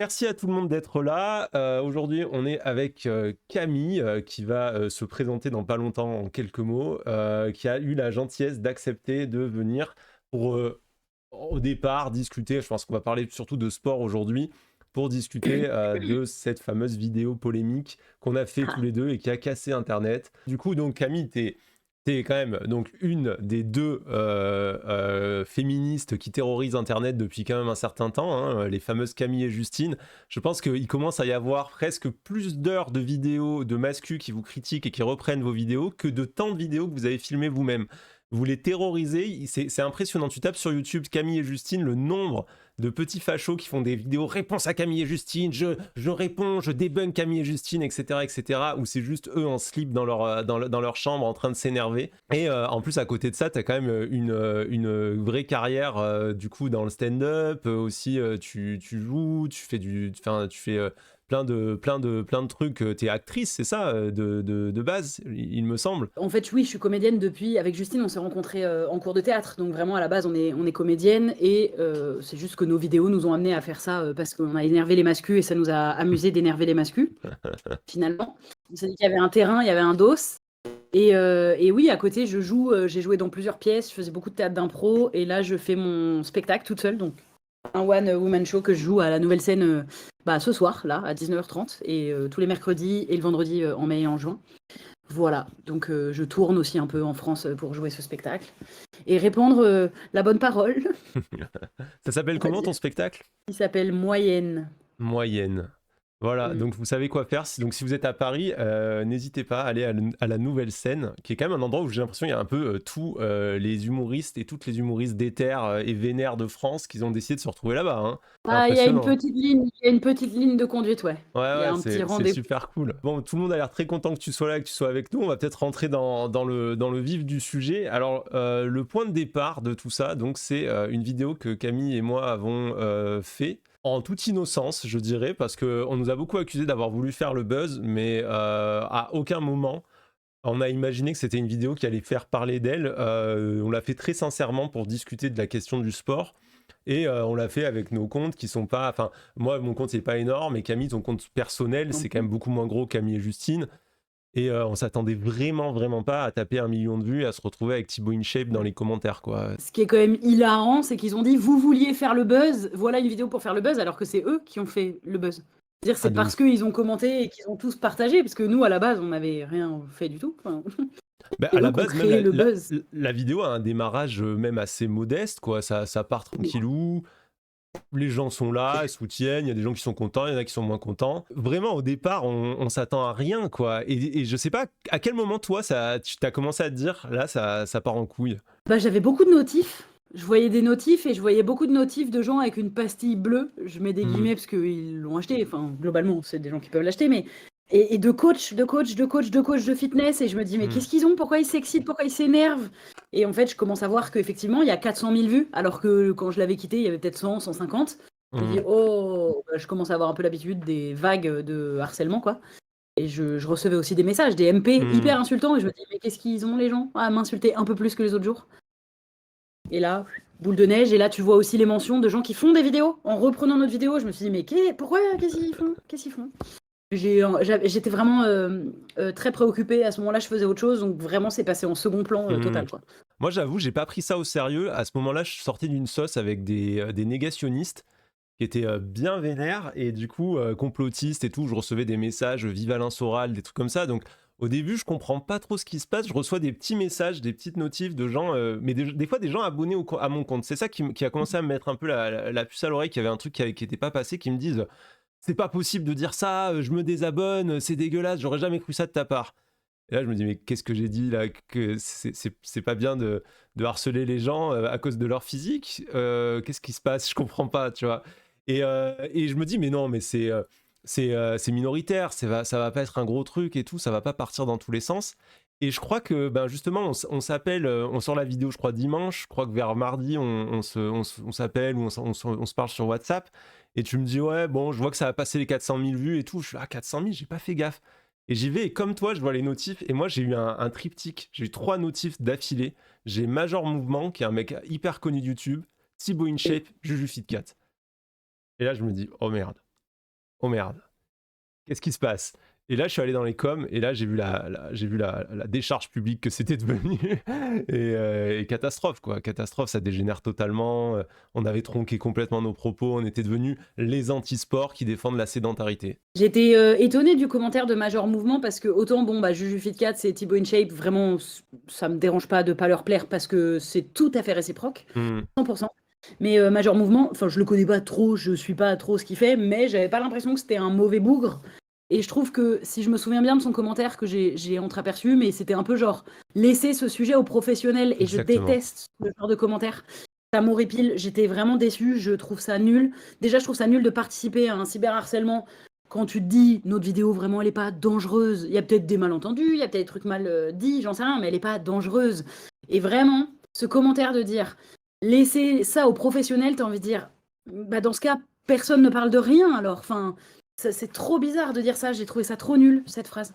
Merci à tout le monde d'être là. Aujourd'hui, on est avec Camille qui va se présenter dans pas longtemps en quelques mots, qui a eu la gentillesse d'accepter de venir pour au départ discuter. Je pense qu'on va parler surtout de sport aujourd'hui pour discuter de cette fameuse vidéo polémique qu'on a fait tous les deux et qui a cassé Internet. Du coup, donc Camille, t'es quand même donc une des deux féministes qui terrorisent Internet depuis quand même un certain temps, hein, les fameuses Camille et Justine. Je pense qu'il commence à y avoir presque plus d'heures de vidéos de mascus qui vous critiquent et qui reprennent vos vidéos que de temps de vidéos que vous avez filmées vous-même. Vous les terrorisez, c'est impressionnant. Tu tapes sur YouTube Camille et Justine, le nombre de petits fachos qui font des vidéos réponse à Camille et Justine, je réponds, je débunk Camille et Justine, etc., où c'est juste eux en slip dans leur chambre en train de s'énerver. Et en plus, à côté de ça, t'as quand même une vraie carrière du coup dans le stand-up. Aussi, tu joues, tu fais plein de trucs. T'es actrice, c'est ça, de base, il me semble. En fait, oui, je suis comédienne depuis. Avec Justine, on s'est rencontrés en cours de théâtre. Donc, vraiment, à la base, on est comédienne. Et c'est juste que nos vidéos nous ont amenés à faire ça parce qu'on a énervé les mascus et ça nous a amusé d'énerver les mascus, finalement. On s'est dit qu'il y avait un terrain, il y avait un dos. Et oui, à côté, je joue. J'ai joué dans plusieurs pièces. Je faisais beaucoup de théâtre d'impro. Et là, je fais mon spectacle toute seule. Donc, un one-woman show que je joue à la Nouvelle Scène ce soir, là, à 19h30. Et tous les mercredis et le vendredi en mai et en juin. Voilà, donc je tourne aussi un peu en France pour jouer ce spectacle et répandre la bonne parole, Ça s'appelle on va comment ton dire. spectacle? Il s'appelle Moyenne. Moyenne. Voilà, Mm. donc vous savez quoi faire. Donc si vous êtes à Paris, n'hésitez pas à aller à la Nouvelle Scène, qui est quand même un endroit où j'ai l'impression qu'il y a un peu tous les humoristes et toutes les humoristes déter et vénères de France qui ont décidé de se retrouver là-bas, hein. C'est Ah, il y a une impressionnant. petite ligne, il y a une petite ligne de conduite, ouais. Ouais, Il y a ouais, un petit c'est rendez-vous. super cool. Bon, tout le monde a l'air très content que tu sois là, que tu sois avec nous. On va peut-être rentrer dans le vif du sujet. Alors, le point de départ de tout ça, donc, c'est une vidéo que Camille et moi avons fait en toute innocence, je dirais, parce qu'on nous a beaucoup accusé d'avoir voulu faire le buzz, mais à aucun moment on a imaginé que c'était une vidéo qui allait faire parler d'elle. On l'a fait très sincèrement pour discuter de la question du sport. Et on l'a fait avec nos comptes qui sont pas. Enfin, moi, mon compte, il est pas énorme. Et Camille, ton compte personnel, Non c'est quand plus. même beaucoup moins gros que Camille et Justine. Et on s'attendait vraiment pas à taper 1 million de vues et à se retrouver avec Thibaut InShape dans Ouais. les commentaires, quoi. Ce qui est quand même hilarant, c'est qu'ils ont dit vous vouliez faire le buzz, voilà une vidéo pour faire le buzz, alors que c'est eux qui ont fait le buzz. C'est-à-dire Ah, c'est de parce ouf. qu'ils ont commenté et qu'ils ont tous partagé, parce que nous à la base on n'avait rien fait du tout. Enfin, Bah, c'est à eux la qui ont base, même créé le buzz. la vidéo a un démarrage même assez modeste, quoi. Ça part tranquillou. Les gens sont là, ils soutiennent, il y a des gens qui sont contents, il y en a qui sont moins contents. Vraiment, au départ, on s'attend à rien, quoi. Et je sais pas à quel moment, toi, tu t'as commencé à te dire, là, ça part en couille. Bah, j'avais beaucoup de notifs. Je voyais des notifs et je voyais beaucoup de notifs de gens avec une pastille bleue. Je mets des Hmm. guillemets parce qu'ils l'ont acheté. Enfin, globalement, c'est des gens qui peuvent l'acheter, mais. Et de coach de fitness. Et je me dis, mais Hmm. qu'est-ce qu'ils ont? Pourquoi ils s'excitent? Pourquoi ils s'énervent? Et en fait, je commence à voir qu'effectivement, il y a 400 000 vues, alors que quand je l'avais quitté, il y avait peut-être 100, 150. Je me dis, Hmm. oh, bah, je commence à avoir un peu l'habitude des vagues de harcèlement, quoi. Et je recevais aussi des messages, des MP Hmm. hyper insultants. Et je me dis, mais qu'est-ce qu'ils ont, les gens, à m'insulter un peu plus que les autres jours? Et là, boule de neige. Et là, tu vois aussi les mentions de gens qui font des vidéos en reprenant notre vidéo. Je me suis dit, mais pourquoi? Qu'est-ce qu'ils font? Qu'est-ce qu'ils font? J'étais vraiment très préoccupée. À ce moment-là, je faisais autre chose. Donc, vraiment, c'est passé en second plan Hmm. total, quoi. Moi, j'avoue, j'ai pas pris ça au sérieux. À ce moment-là, je sortais d'une sauce avec des négationnistes qui étaient bien vénères et du coup complotistes et tout. Je recevais des messages Vive Alain Soral, des trucs comme ça. Donc au début, je comprends pas trop ce qui se passe. Je reçois des petits messages, des petites notifs de gens, mais des fois des gens abonnés à mon compte. C'est ça qui a commencé à me mettre un peu la puce à l'oreille, qu'il y avait un truc qui était pas passé, qui me disent c'est pas possible de dire ça, je me désabonne, c'est dégueulasse, j'aurais jamais cru ça de ta part. Et là, je me dis, mais qu'est-ce que j'ai dit là? Que c'est pas bien de harceler les gens à cause de leur physique. Qu'est-ce qui se passe? Je comprends pas, tu vois. Et je me dis, mais non, mais c'est minoritaire, ça va pas être un gros truc et tout, ça va pas partir dans tous les sens. Et je crois que ben justement, on s'appelle, on sort la vidéo, je crois, dimanche. Je crois que vers mardi, on s'appelle ou on se parle sur WhatsApp. Et tu me dis, ouais, bon, je vois que ça a passé les 400 000 vues et tout. Je suis ah, 400 000, j'ai pas fait gaffe. Et j'y vais, et comme toi, je vois les notifs, et moi j'ai eu un triptyque, j'ai eu 3 notifs d'affilée. J'ai Major Mouvement, qui est un mec hyper connu de YouTube, Thibaut Et InShape, Juju Fitcat. Et là je me dis, oh merde. oh merde, qu'est-ce qui se passe? Et là, je suis allé dans les coms et là, j'ai vu la décharge publique que c'était devenu. Et catastrophe, quoi. Catastrophe, ça dégénère totalement. On avait tronqué complètement nos propos. On était devenus les anti-sports qui défendent la sédentarité. J'étais étonnée du commentaire de Major Mouvement parce que autant bon bah Juju Fitcat c'est Thibaut InShape, vraiment ça me dérange pas de pas leur plaire parce que c'est tout à fait réciproque, Hmm. 100%. Mais Major Mouvement, enfin je le connais pas trop, je suis pas trop ce qu'il fait, mais j'avais pas l'impression que c'était un mauvais bougre. Et je trouve que si je me souviens bien de son commentaire que j'ai entreaperçu, mais c'était un peu genre laisser ce sujet aux professionnels et je Exactement. déteste ce genre de commentaire. Ça m'horripile, j'étais vraiment déçue, je trouve ça nul. Déjà, je trouve ça nul de participer à un cyberharcèlement quand tu te dis notre vidéo vraiment elle est pas dangereuse. Il y a peut-être des malentendus, il y a peut-être des trucs mal dits, j'en sais rien, mais elle est pas dangereuse. Et vraiment, ce commentaire de dire laisser ça aux professionnels, t'as envie de dire bah dans ce cas, personne ne parle de rien alors. Enfin, c'est trop bizarre de dire ça, j'ai trouvé ça trop nul, cette phrase.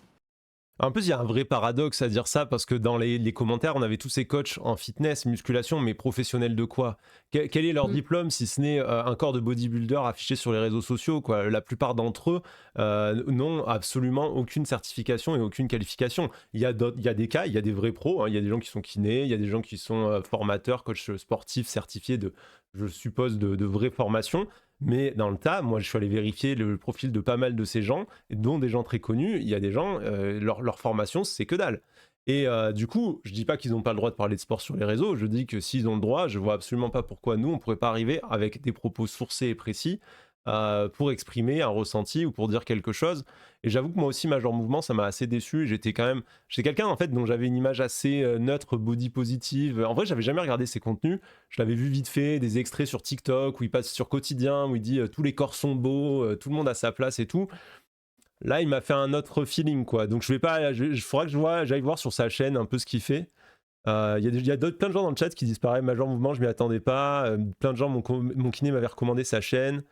En plus, il y a un vrai paradoxe à dire ça parce que dans les commentaires, on avait tous ces coachs en fitness, musculation, mais professionnels de quoi? Quel est leur Mm. diplôme si ce n'est un corps de bodybuilder affiché sur les réseaux sociaux, quoi? La plupart d'entre eux n'ont absolument aucune certification et aucune qualification. Il y a des cas, il y a des vrais pros, hein. Il y a des gens qui sont kinés, il y a des gens qui sont formateurs, coachs sportifs certifiés de, je suppose, de vraies formations. Mais dans le tas, moi je suis allé vérifier le profil de pas mal de ces gens, dont des gens très connus. Il y a des gens, leur formation, c'est que dalle. Et du coup, je dis pas qu'ils n'ont pas le droit de parler de sport sur les réseaux, je dis que s'ils ont le droit, je vois absolument pas pourquoi nous, on pourrait pas arriver avec des propos sourcés et précis pour exprimer un ressenti ou pour dire quelque chose. Et j'avoue que moi aussi, Major Mouvement, ça m'a assez déçu. J'étais quelqu'un en fait dont j'avais une image assez neutre, body positive. En vrai, j'avais jamais regardé ses contenus. Je l'avais vu vite fait, des extraits sur TikTok où il passe sur Quotidien, où il dit tous les corps sont beaux, tout le monde a sa place et tout. Là, il m'a fait un autre feeling, quoi. Donc, je vais pas. Il faudra que j'aille voir sur sa chaîne un peu ce qu'il fait. Il y a plein de gens dans le chat qui disent pareil, Major Mouvement, je m'y attendais pas. Plein de gens, mon kiné m'avait recommandé sa chaîne.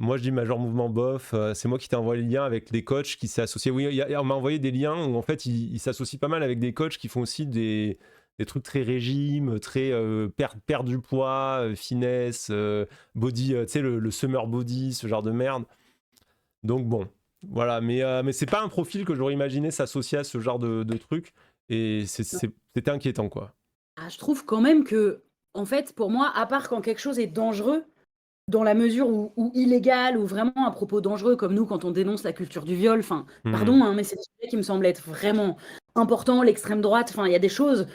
Moi, je dis Major Mouvement bof. C'est moi qui t'ai envoyé le lien avec des coachs qui s'est associé. Oui, on m'a envoyé des liens où en fait, il s'associe pas mal avec des coachs qui font aussi des trucs très régime, très perdre du poids, finesse, body, tu sais, le summer body, ce genre de merde. Donc bon, voilà, mais c'est pas un profil que j'aurais imaginé s'associer à ce genre de truc, et c'était inquiétant, quoi. Ah, je trouve quand même que, en fait, pour moi, à part quand quelque chose est dangereux, dans la mesure où illégal, ou vraiment un propos dangereux, comme nous, quand on dénonce la culture du viol, enfin, Hmm. pardon, hein, mais c'est des sujets qui me semblent être vraiment importants, l'extrême droite, enfin, il y a des choses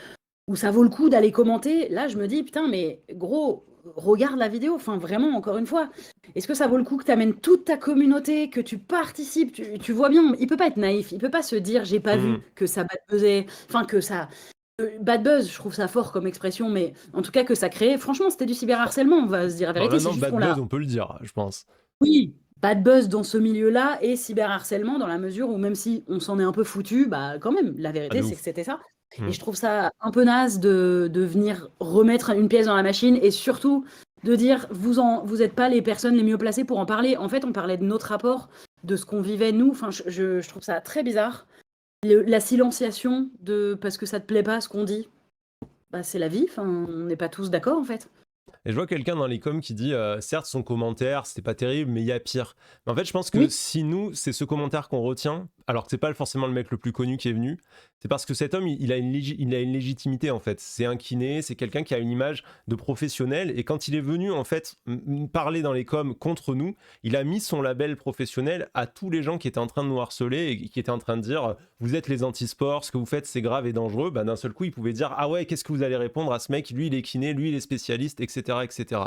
où ça vaut le coup d'aller commenter. Là, je me dis, putain, mais gros, regarde la vidéo, enfin, vraiment, encore une fois, est-ce que ça vaut le coup que tu amènes toute ta communauté, que tu participes, tu vois bien, il peut pas être naïf, il peut pas se dire, j'ai pas Hmm. vu que ça faisait, enfin, que ça bad buzz, je trouve ça fort comme expression, mais en tout cas que ça crée. Franchement, c'était du cyberharcèlement, on va se dire la Bon, vérité. C'est maintenant, juste bad qu'on l'a. buzz, on peut le dire, je pense. Oui, bad buzz dans ce milieu-là et cyberharcèlement dans la mesure où même si on s'en est un peu foutu, bah quand même, la Ah, vérité de c'est que ouf. c'était ça. Et Hmm. je trouve ça un peu naze de venir remettre une pièce dans la machine et surtout de dire vous êtes pas les personnes les mieux placées pour en parler. En fait, on parlait de notre rapport, de ce qu'on vivait nous. Enfin, je trouve ça très bizarre. La silenciation de parce que ça te plaît pas ce qu'on dit. Bah, c'est la vie, enfin, on n'est pas tous d'accord en fait. Et je vois quelqu'un dans les coms qui dit certes, son commentaire, c'était pas terrible, mais il y a pire. Mais en fait, je pense que Oui, si nous, c'est ce commentaire qu'on retient, alors que c'est pas forcément le mec le plus connu qui est venu, c'est parce que cet homme, il a il a une légitimité en fait. C'est un kiné, c'est quelqu'un qui a une image de professionnel. Et quand il est venu en fait parler dans les coms contre nous, il a mis son label professionnel à tous les gens qui étaient en train de nous harceler et qui étaient en train de dire vous êtes les anti-sports, ce que vous faites c'est grave et dangereux. Bah, d'un seul coup, il pouvait dire ah ouais, qu'est-ce que vous allez répondre à ce mec? Lui, il est kiné, lui, il est spécialiste, etc. etc.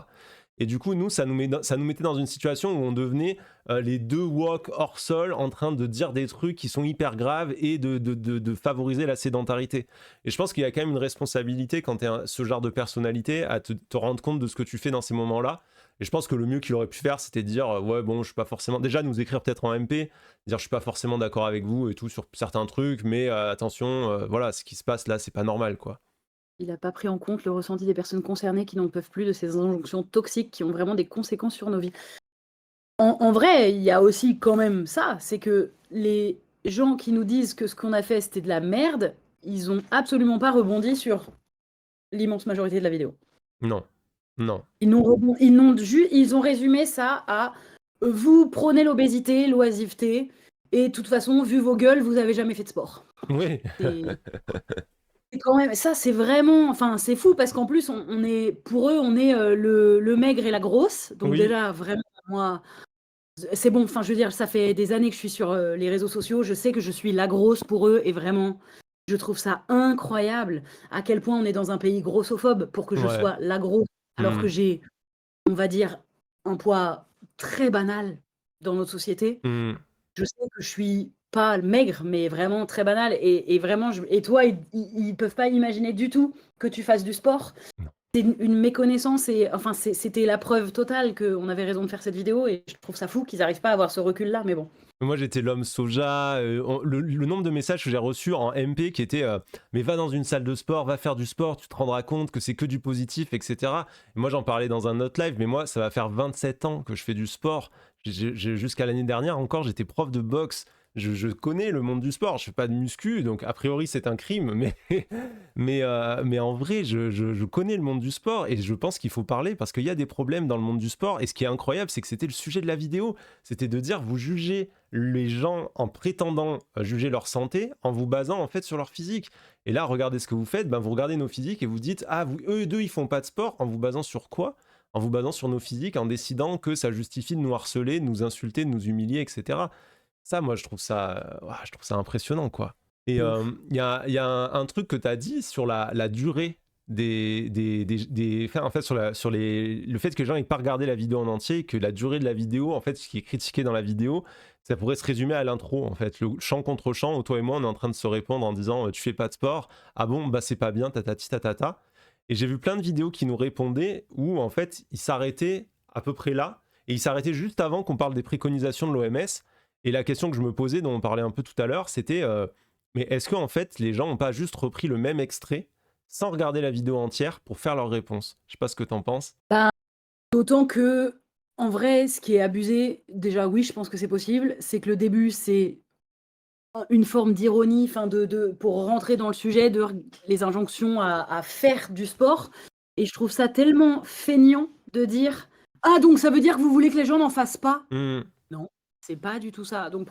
Et du coup, nous, ça nous mettait dans une situation où on devenait les deux woke hors sol en train de dire des trucs qui sont hyper graves et de favoriser la sédentarité. Et je pense qu'il y a quand même une responsabilité quand tu es ce genre de personnalité à te rendre compte de ce que tu fais dans ces moments-là. Et je pense que le mieux qu'il aurait pu faire, c'était de dire ouais, bon, je suis pas forcément. Déjà, nous écrire peut-être en MP, dire je suis pas forcément d'accord avec vous et tout sur certains trucs, mais attention, voilà, ce qui se passe là, c'est pas normal, quoi. il n'a pas pris en compte le ressenti des personnes concernées qui n'en peuvent plus de ces injonctions toxiques qui ont vraiment des conséquences sur nos vies. En vrai, il y a aussi quand même ça, c'est que les gens qui nous disent que ce qu'on a fait c'était de la merde, ils ont absolument pas rebondi sur l'immense majorité de la vidéo. Non, non. Ils ont résumé ça à Vous prônez l'obésité, l'oisiveté, et de toute façon, vu vos gueules, vous avez jamais fait de sport. Oui. C'est quand même, ça c'est vraiment, enfin c'est fou parce qu'en plus on est, pour eux on est le maigre et la grosse, donc Oui. déjà vraiment moi c'est bon, enfin je veux dire ça fait des années que je suis sur les réseaux sociaux, je sais que je suis la grosse pour eux et vraiment je trouve ça incroyable à quel point on est dans un pays grossophobe pour que je Ouais. sois la grosse alors que Hmm. j'ai, on va dire, un poids très banal dans notre société. Hmm. Je sais que je suis pas maigre, mais vraiment très banal. Et vraiment, et toi, ils peuvent pas imaginer du tout que tu fasses du sport. C'est une méconnaissance et enfin, c'était la preuve totale qu'on avait raison de faire cette vidéo et je trouve ça fou qu'ils n'arrivent pas à avoir ce recul-là, mais bon. Moi j'étais l'homme soja, le nombre de messages que j'ai reçus en MP qui étaient mais va dans une salle de sport, va faire du sport, tu te rendras compte que c'est que du positif, etc. Et moi j'en parlais dans un autre live, mais moi ça va faire 27 ans que je fais du sport. Jusqu'à l'année dernière encore, j'étais prof de boxe. Je connais le monde du sport, je fais pas de muscu, donc a priori c'est un crime, mais en vrai je connais le monde du sport et je pense qu'il faut parler parce qu'il y a des problèmes dans le monde du sport. Et ce qui est incroyable, c'est que c'était le sujet de la vidéo, c'était de dire vous jugez les gens en prétendant juger leur santé en vous basant en fait sur leur physique. Et là, regardez ce que vous faites, ben, vous regardez nos physiques et vous dites ah eux deux ils font pas de sport en vous basant sur quoi? En vous basant sur nos physiques, en décidant que ça justifie de nous harceler, de nous insulter, de nous humilier, etc. Ça, moi, je trouve ça impressionnant, quoi. Et C'est il ouf. y a un truc que tu as dit sur la durée enfin, en fait, le fait que les gens n'aient pas regardé la vidéo en entier, que la durée de la vidéo, en fait, ce qui est critiqué dans la vidéo, ça pourrait se résumer à l'intro, en fait. Le champ contre champ, où toi et moi, on est en train de se répondre en disant tu fais pas de sport, ah bon, bah c'est pas bien, tatati tatata. Et j'ai vu plein de vidéos qui nous répondaient où, en fait, ils s'arrêtaient à peu près là, et ils s'arrêtaient juste avant qu'on parle des préconisations de l'OMS. Et la question que je me posais, dont on parlait un peu tout à l'heure, c'était mais est-ce qu'en fait, les gens n'ont pas juste repris le même extrait sans regarder la vidéo entière pour faire leur réponse? Je sais pas ce que t'en penses. Bah, d'autant que, en vrai, ce qui est abusé, déjà oui, je pense que c'est possible, c'est que le début, c'est une forme d'ironie, enfin pour rentrer dans le sujet de les injonctions à faire du sport. Et je trouve ça tellement feignant de dire ah donc ça veut dire que vous voulez que les gens n'en fassent pas? Hmm. Non, c'est pas du tout ça. Donc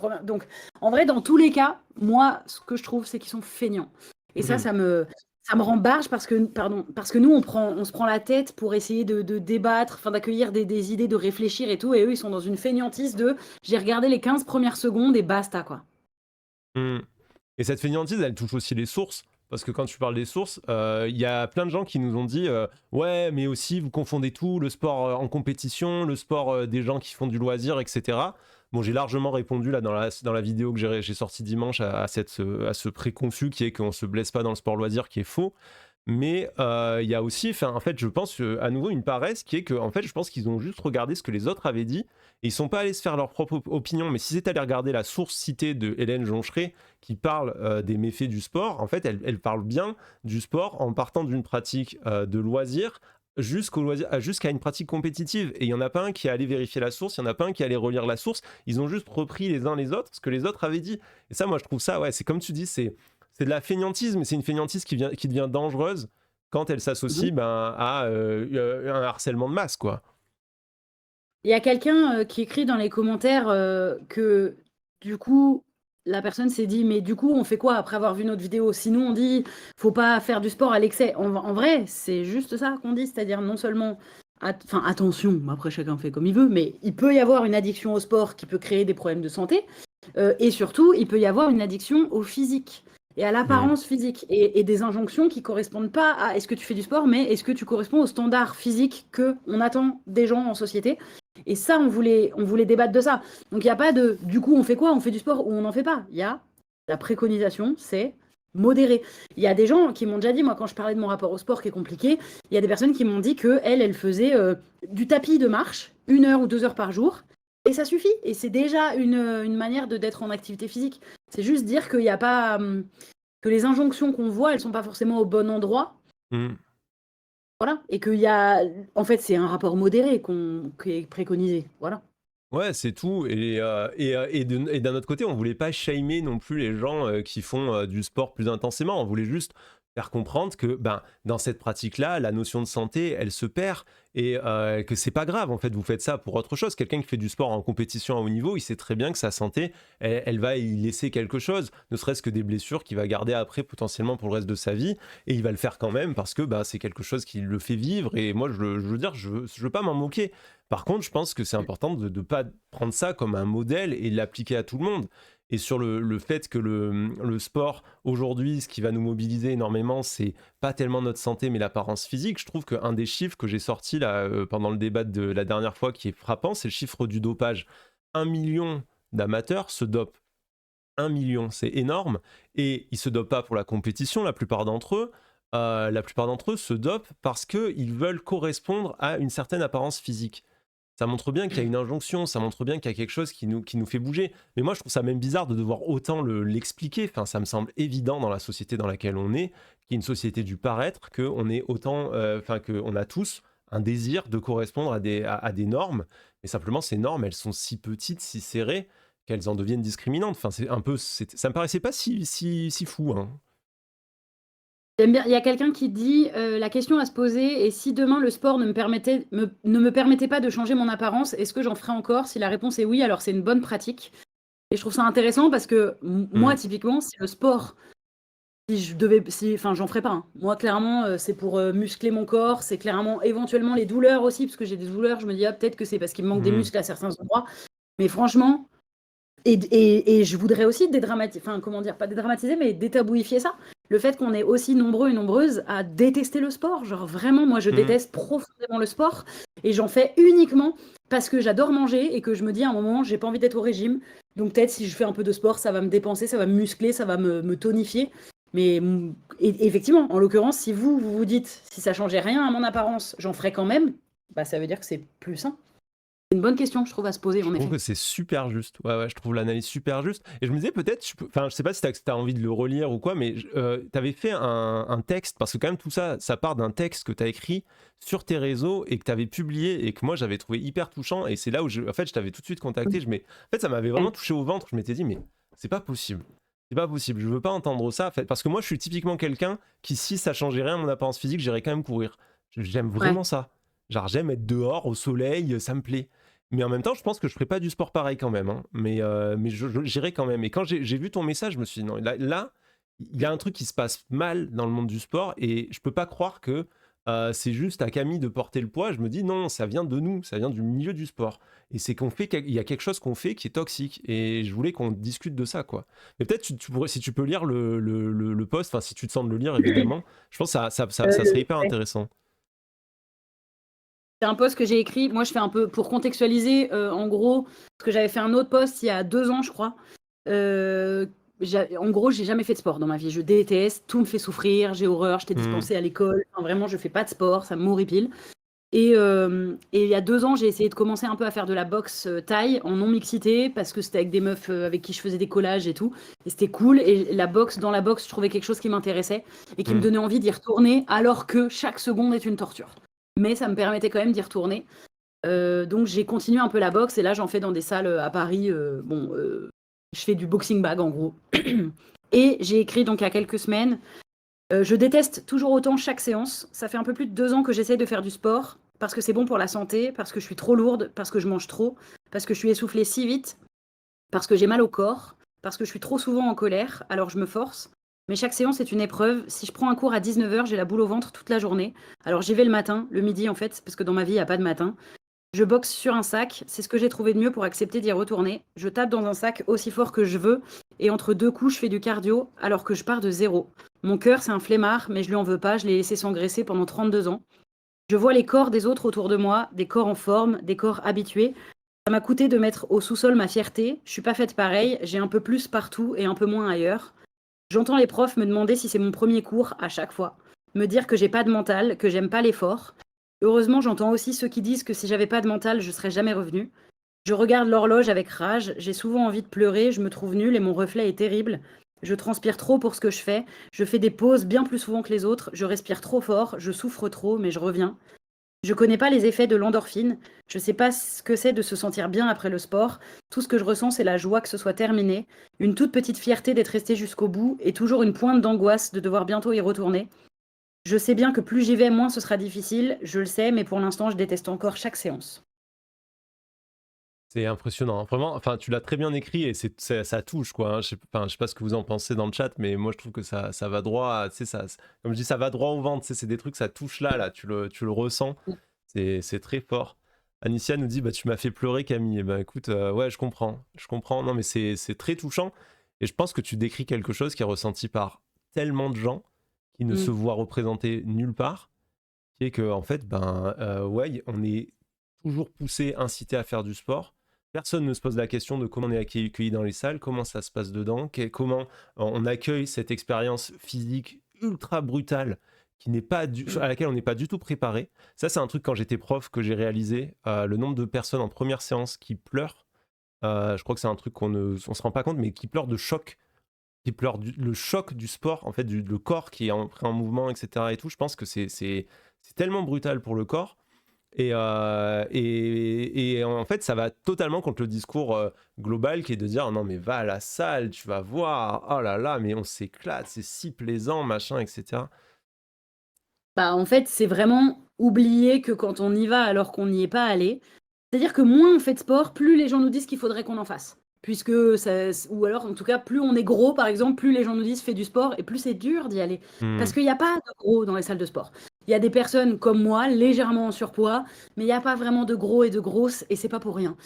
en vrai, dans tous les cas, moi, ce que je trouve, c'est qu'ils sont feignants. Et ça, Hmm. ça me rend barge parce que, pardon, parce que nous, on se prend la tête pour essayer de débattre, enfin d'accueillir des idées, de réfléchir et tout. Et eux, ils sont dans une feignantise de j'ai regardé les 15 premières secondes et basta, quoi. Hmm. Et cette fainéantise, elle touche aussi les sources. Parce que quand tu parles des sources, il y a plein de gens qui nous ont dit ouais, mais aussi vous confondez tout, le sport en compétition, le sport des gens qui font du loisir, etc. Bon, j'ai largement répondu là dans la vidéo que j'ai sortie dimanche à ce préconçu qui est qu'on se blesse pas dans le sport loisir, qui est faux. Mais il y a aussi, en fait, je pense à nouveau une paresse qui est que, en fait, je pense qu'ils ont juste regardé ce que les autres avaient dit et ils sont pas allés se faire leur propre opinion. Mais si c'était aller regarder la source citée de Hélène Joncheret qui parle des méfaits du sport, en fait, elle parle bien du sport en partant d'une pratique de loisir jusqu'à une pratique compétitive. Et il n'y en a pas un qui est allé vérifier la source, il n'y en a pas un qui est allé relire la source. Ils ont juste repris les uns les autres ce que les autres avaient dit. Et ça, moi, je trouve ça, ouais, c'est comme tu dis, c'est de la fainéantise, mais c'est une fainéantise qui devient dangereuse quand elle s'associe Mhm. à un harcèlement de masse, quoi. Il y a quelqu'un qui écrit dans les commentaires que du coup, la personne s'est dit, mais du coup, on fait quoi après avoir vu notre vidéo? Sinon, on dit, faut pas faire du sport à l'excès. En vrai, c'est juste ça qu'on dit, c'est-à-dire non seulement, enfin attention, après chacun fait comme il veut, mais il peut y avoir une addiction au sport qui peut créer des problèmes de santé, et surtout, il peut y avoir une addiction au physique et à Mm. l'apparence physique et des injonctions qui correspondent pas à est-ce que tu fais du sport, mais est-ce que tu corresponds aux standards physiques que on attend des gens en société. Et ça, on voulait débattre de ça. Donc il n'y a pas de du coup on fait quoi? On fait du sport ou on n'en fait pas. Il y a la préconisation, c'est modéré. Il y a des gens qui m'ont déjà dit, moi quand je parlais de mon rapport au sport qui est compliqué, il y a des personnes qui m'ont dit que elle faisait du tapis de marche 1 heure ou 2 heures par jour. Et ça suffit. Et c'est déjà une manière d'être en activité physique. C'est juste dire qu'il n'y a pas. Que les injonctions qu'on voit, elles sont pas forcément au bon endroit. Mm. Voilà. Et qu'il y a. En fait, c'est un rapport modéré qui est préconisé. Voilà. Ouais, c'est tout. Et d'un autre côté, on voulait pas shamer non plus les gens qui font du sport plus intensément. On voulait juste faire comprendre que ben, dans cette pratique-là, la notion de santé, elle se perd et que c'est pas grave. En fait, vous faites ça pour autre chose. Quelqu'un qui fait du sport en compétition à haut niveau, il sait très bien que sa santé, elle va y laisser quelque chose, ne serait-ce que des blessures qu'il va garder après potentiellement pour le reste de sa vie. Et il va le faire quand même parce que bah, c'est quelque chose qui le fait vivre. Et moi, je veux dire, je veux pas m'en moquer. Par contre, je pense que c'est important de ne pas prendre ça comme un modèle et l'appliquer à tout le monde. Et sur le fait que le sport, aujourd'hui, ce qui va nous mobiliser énormément, c'est pas tellement notre santé, mais l'apparence physique. Je trouve qu'un des chiffres que j'ai sorti là, pendant le débat de la dernière fois qui est frappant, c'est le chiffre du dopage. 1 million d'amateurs se dopent. 1 million, c'est énorme. Et ils se dopent pas pour la compétition, la plupart d'entre eux. La plupart d'entre eux se dopent parce qu'ils veulent correspondre à une certaine apparence physique. Ça montre bien qu'il y a une injonction, ça montre bien qu'il y a quelque chose qui nous fait bouger. Mais moi, je trouve ça même bizarre de devoir autant l'expliquer. Enfin, ça me semble évident dans la société dans laquelle on est, qui est une société du paraître, qu'on est autant, enfin, qu'on a tous un désir de correspondre à des normes. Mais simplement, ces normes, elles sont si petites, si serrées, qu'elles en deviennent discriminantes. Enfin, c'est un peu, ça me paraissait pas si fou, hein. J'aime bien. Il y a quelqu'un qui dit la question à se poser est si demain le sport ne me permettait pas de changer mon apparence, est-ce que j'en ferais encore? Si la réponse est oui, alors c'est une bonne pratique. Et je trouve ça intéressant parce que moi, Mm. typiquement, si le sport, enfin, j'en ferais pas, hein. Moi, clairement, c'est pour muscler mon corps, c'est clairement éventuellement les douleurs aussi, parce que j'ai des douleurs, je me dis, ah, peut-être que c'est parce qu'il me manque des Mm. muscles à certains endroits. Mais franchement, et je voudrais aussi dédramatiser, enfin, comment dire, pas dédramatiser, mais détabouifier ça. Le fait qu'on est aussi nombreux et nombreuses à détester le sport. Genre, vraiment, moi, je Mm. déteste profondément le sport et j'en fais uniquement parce que j'adore manger et que je me dis à un moment, j'ai pas envie d'être au régime. Donc, peut-être si je fais un peu de sport, ça va me dépenser, ça va me muscler, ça va me tonifier. Mais effectivement, en l'occurrence, si vous dites, si ça changeait rien à mon apparence, j'en ferais quand même, bah, ça veut dire que c'est plus sain. C'est une bonne question, je trouve, à se poser, Je en trouve effet. que c'est super juste. Ouais, ouais, je trouve l'analyse super juste. Et je me disais peut-être, enfin, je sais pas si t'as envie de le relire ou quoi, mais t'avais fait un texte, parce que quand même tout ça, ça part d'un texte que t'as écrit sur tes réseaux et que t'avais publié et que moi j'avais trouvé hyper touchant. Et c'est là où en fait, je t'avais tout de suite contacté. En fait, ça m'avait vraiment touché au ventre. Je m'étais dit, mais c'est pas possible. C'est pas possible. Je veux pas entendre ça. En fait, parce que moi, je suis typiquement quelqu'un qui, si ça changeait rien à mon apparence physique, j'irais quand même courir. J'aime Ouais. vraiment ça. Genre, j'aime être dehors au soleil, ça me plaît. Mais en même temps, je pense que je ferais pas du sport pareil quand même, hein. Mais j'irai quand même. Et quand j'ai vu ton message, je me suis dit, non, là, il y a un truc qui se passe mal dans le monde du sport et je peux pas croire que c'est juste à Camille de porter le poids. Je me dis, non, ça vient de nous, ça vient du milieu du sport. Et c'est qu'on fait, il y a quelque chose qu'on fait qui est toxique. Et je voulais qu'on discute de ça, quoi. Mais peut-être, tu pourrais, si tu peux lire le post, enfin, si tu te sens de le lire, évidemment, je pense que ça serait hyper Ouais. intéressant. C'est un post que j'ai écrit. Moi, je fais un peu pour contextualiser, en gros, parce que j'avais fait un autre post il y a 2 ans, je crois. Euh, En gros, j'ai jamais fait de sport dans ma vie. Je déteste, tout me fait souffrir, j'ai horreur, j'étais Hmm. dispensée à l'école. Enfin, vraiment, je fais pas de sport, ça m'horripile. Et il y a 2 ans, j'ai essayé de commencer un peu à faire de la boxe thaï en non-mixité parce que c'était avec des meufs avec qui je faisais des collages et tout. Et c'était cool. Et dans la boxe, je trouvais quelque chose qui m'intéressait et qui me Hmm. donnait envie d'y retourner alors que chaque seconde est une torture. Mais ça me permettait quand même d'y retourner. Donc j'ai continué un peu la boxe et là j'en fais dans des salles à Paris. Je fais du boxing bag en gros. Et j'ai écrit donc il y a quelques semaines. Je déteste toujours autant chaque séance. Ça fait un peu plus de 2 ans que j'essaie de faire du sport parce que c'est bon pour la santé, parce que je suis trop lourde, parce que je mange trop, parce que je suis essoufflée si vite, parce que j'ai mal au corps, parce que je suis trop souvent en colère, alors je me force. Mais chaque séance est une épreuve. Si je prends un cours à 19h, j'ai la boule au ventre toute la journée. Alors j'y vais le matin, le midi en fait, parce que dans ma vie, il n'y a pas de matin. Je boxe sur un sac, c'est ce que j'ai trouvé de mieux pour accepter d'y retourner. Je tape dans un sac aussi fort que je veux, et entre 2 coups, je fais du cardio alors que je pars de zéro. Mon cœur, c'est un flemmard, mais je lui en veux pas, je l'ai laissé s'engraisser pendant 32 ans. Je vois les corps des autres autour de moi, des corps en forme, des corps habitués. Ça m'a coûté de mettre au sous-sol ma fierté. Je suis pas faite pareil, j'ai un peu plus partout et un peu moins ailleurs. J'entends les profs me demander si c'est mon premier cours à chaque fois. Me dire que j'ai pas de mental, que j'aime pas l'effort. Heureusement, j'entends aussi ceux qui disent que si j'avais pas de mental, je serais jamais revenue. Je regarde l'horloge avec rage, j'ai souvent envie de pleurer, je me trouve nulle et mon reflet est terrible. Je transpire trop pour ce que je fais des pauses bien plus souvent que les autres, je respire trop fort, je souffre trop, mais je reviens. Je connais pas les effets de l'endorphine. Je sais pas ce que c'est de se sentir bien après le sport. Tout ce que je ressens, c'est la joie que ce soit terminé, une toute petite fierté d'être resté jusqu'au bout et toujours une pointe d'angoisse de devoir bientôt y retourner. Je sais bien que plus j'y vais, moins ce sera difficile. Je le sais, mais pour l'instant, je déteste encore chaque séance. C'est impressionnant, hein. Vraiment, enfin, tu l'as très bien écrit et ça touche, quoi, hein. Je sais pas ce que vous en pensez dans le chat, mais moi je trouve que ça va droit, tu sais, comme je dis, ça va droit au ventre, tu sais, c'est des trucs, ça touche là, tu le ressens, c'est très fort. Anicia nous dit, bah tu m'as fait pleurer Camille, et ben écoute, ouais, je comprends, non mais c'est très touchant, et je pense que tu décris quelque chose qui est ressenti par tellement de gens qui ne se Mm. voient représenter nulle part, qui est que en fait, ben ouais, on est toujours poussé, incité à faire du sport. Personne ne se pose la question de comment on est accueilli dans les salles, comment ça se passe dedans, comment on accueille cette expérience physique ultra brutale qui n'est pas Mm. à laquelle on n'est pas du tout préparé. Ça, c'est un truc quand j'étais prof que j'ai réalisé. Le nombre de personnes en première séance qui pleurent, je crois que c'est un truc qu'on ne on se rend pas compte, mais qui pleurent de choc, qui pleurent le choc du sport, en fait, le corps qui est en mouvement, etc. Et tout. Je pense que c'est tellement brutal pour le corps et en fait, ça va totalement contre le discours global qui est de dire non, mais va à la salle, tu vas voir, oh là là, mais on s'éclate, c'est si plaisant, machin, etc. Bah, en fait, c'est vraiment oublier que quand on y va alors qu'on n'y est pas allé, c'est-à-dire que moins on fait de sport, plus les gens nous disent qu'il faudrait qu'on en fasse. Puisque ça, ou alors en tout cas, plus on est gros, par exemple, plus les gens nous disent fais du sport et plus c'est dur d'y aller. Parce Hmm, qu'il n'y a pas de gros dans les salles de sport. Il y a des personnes comme moi, légèrement en surpoids, mais il n'y a pas vraiment de gros et de grosses et c'est pas pour rien.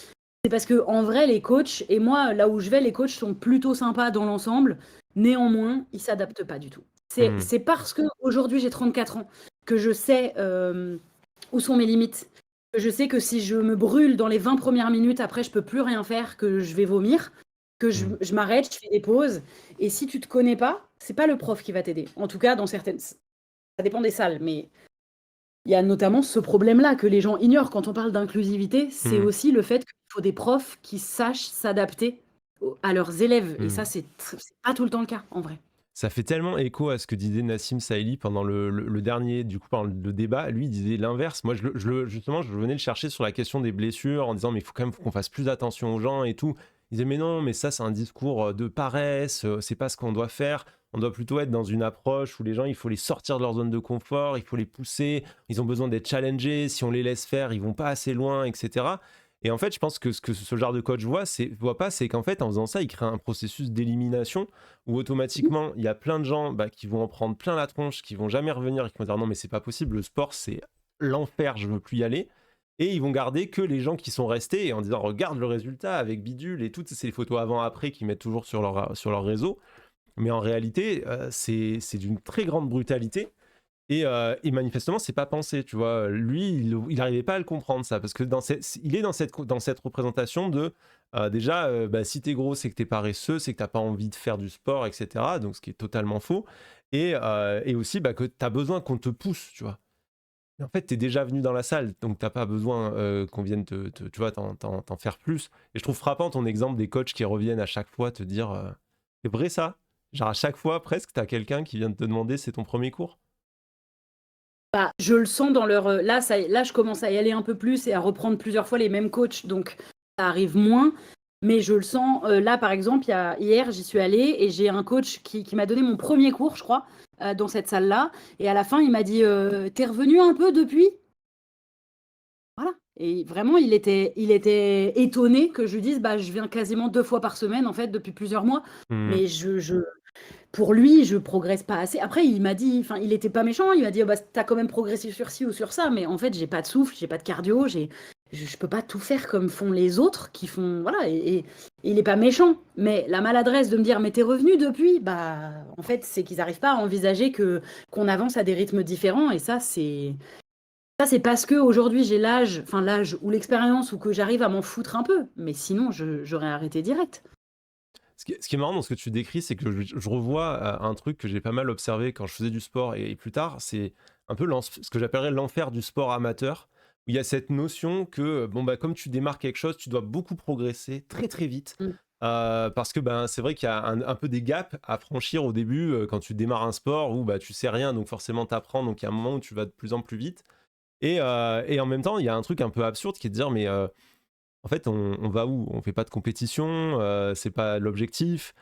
C'est parce que en vrai, les coachs, et moi, là où je vais, les coachs sont plutôt sympas dans l'ensemble. Néanmoins, ils s'adaptent pas du tout. hmm, C'est parce que aujourd'hui j'ai 34 ans que je sais où sont mes limites. Que je sais que si je me brûle dans les 20 premières minutes, après je peux plus rien faire, que je vais vomir, que hmm, je m'arrête, je fais des pauses. Et si tu te connais pas, c'est pas le prof qui va t'aider. En tout cas, dans certaines, ça dépend des salles, mais il y a notamment ce problème-là que les gens ignorent quand on parle d'inclusivité, c'est hmm, aussi le fait qu'il faut des profs qui sachent s'adapter à leurs élèves. Et ça, hmm. c'est pas tout le temps le cas, en vrai. Ça fait tellement écho à ce que disait Nassim Saïli pendant le dernier, du coup, pendant le débat. Lui, il disait l'inverse. Moi, justement, je venais le chercher sur la question des blessures en disant, mais il faut quand même qu'on fasse plus attention aux gens et tout. Il disait, mais non, mais ça, c'est un discours de paresse, c'est pas ce qu'on doit faire. On doit plutôt être dans une approche où les gens, il faut les sortir de leur zone de confort, il faut les pousser, ils ont besoin d'être challengés. Si on les laisse faire, ils vont pas assez loin, etc. Et en fait, je pense que ce que ce genre de coach voit pas, c'est qu'en fait, en faisant ça, il crée un processus d'élimination où automatiquement, il y a plein de gens qui vont en prendre plein la tronche, qui vont jamais revenir et qui vont dire non, mais c'est pas possible, le sport, c'est l'enfer, je veux plus y aller. Et ils vont garder que les gens qui sont restés et en disant regarde le résultat avec bidule et toutes ces photos avant-après qu'ils mettent toujours sur leur réseau. Mais en réalité, c'est d'une très grande brutalité. Et manifestement, c'est pas pensé, tu vois. Lui, il n'arrivait pas à le comprendre, ça, parce que il est dans cette représentation de déjà, bah, si t'es gros, c'est que t'es paresseux, c'est que t'as pas envie de faire du sport, etc. Donc, ce qui est totalement faux. Et aussi bah, que t'as besoin qu'on te pousse, tu vois. Mais en fait, t'es déjà venu dans la salle, donc t'as pas besoin qu'on vienne tu vois, t'en faire plus. Et je trouve frappant ton exemple des coachs qui reviennent à chaque fois te dire c'est vrai ça? Genre à chaque fois, presque, t'as quelqu'un qui vient de te demander c'est ton premier cours? Bah, je le sens dans leur. Là, là, je commence à y aller un peu plus et à reprendre plusieurs fois les mêmes coachs, donc ça arrive moins. Mais je le sens. Là, par exemple, hier, j'y suis allée et j'ai un coach qui m'a donné mon premier cours, je crois, dans cette salle-là. Et à la fin, il m'a dit t'es revenu un peu depuis? Voilà. Et vraiment, il était étonné que je lui dise bah, je viens quasiment 2 fois par semaine, en fait, depuis plusieurs mois. Hmm, Mais pour lui, je progresse pas assez. Après, il m'a dit, enfin, il était pas méchant. Il m'a dit, oh, bah, t'as quand même progressé sur ci ou sur ça, mais en fait, j'ai pas de souffle, j'ai pas de cardio, je peux pas tout faire comme font les autres qui font, voilà. Et il est pas méchant, mais la maladresse de me dire, mais t'es revenu depuis, bah, en fait, c'est qu'ils arrivent pas à envisager que qu'on avance à des rythmes différents. Et ça, c'est parce que aujourd'hui j'ai l'âge ou l'expérience ou que j'arrive à m'en foutre un peu. Mais sinon, j'aurais arrêté direct. Ce qui est marrant dans ce que tu décris, c'est que je revois un truc que j'ai pas mal observé quand je faisais du sport et plus tard, c'est un peu ce que j'appellerais l'enfer du sport amateur, où il y a cette notion que, bon, bah, comme tu démarres quelque chose, tu dois beaucoup progresser très très vite. Mm. Parce que ben, c'est vrai qu'il y a un peu des gaps à franchir au début quand tu démarres un sport où bah, tu sais rien, donc forcément tu apprends, donc il y a un moment où tu vas de plus en plus vite. Et en même temps, il y a un truc un peu absurde qui est de dire, mais en fait, on va où? On fait pas de compétition, c'est pas l'objectif.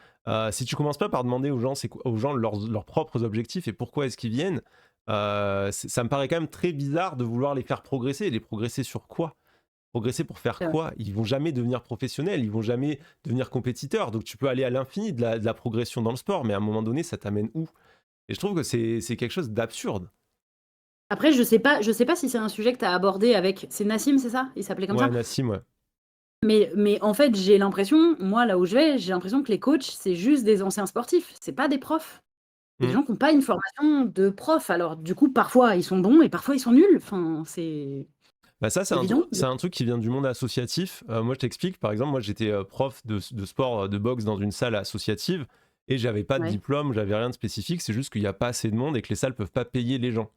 Si tu commences pas par demander aux gens, aux gens leurs propres objectifs et pourquoi est-ce qu'ils viennent, ça me paraît quand même très bizarre de vouloir les faire progresser. Et les progresser sur quoi? Progresser pour faire C'est vrai. quoi? Ils vont jamais devenir professionnels, ils vont jamais devenir compétiteurs. Donc tu peux aller à l'infini de la progression dans le sport, mais à un moment donné, ça t'amène où? Et je trouve que c'est quelque chose d'absurde. Après, je sais pas si c'est un sujet que tu as abordé avec. C'est Nassim, c'est ça? Il s'appelait comme Ouais, ça? Nassim, ouais. Mais en fait, j'ai l'impression, moi, là où je vais, j'ai l'impression que les coachs, c'est juste des anciens sportifs. C'est pas des profs. C'est des Mm. gens qui n'ont pas une formation de prof. Alors, du coup, parfois, ils sont bons et parfois, ils sont nuls. Enfin, c'est Bah ça, évident. c'est un truc qui vient du monde associatif. Moi, je t'explique. Par exemple, moi, j'étais prof de sport, de boxe dans une salle associative et j'avais pas de Ouais. diplôme, j'avais rien de spécifique. C'est juste qu'il n'y a pas assez de monde et que les salles peuvent pas payer les gens.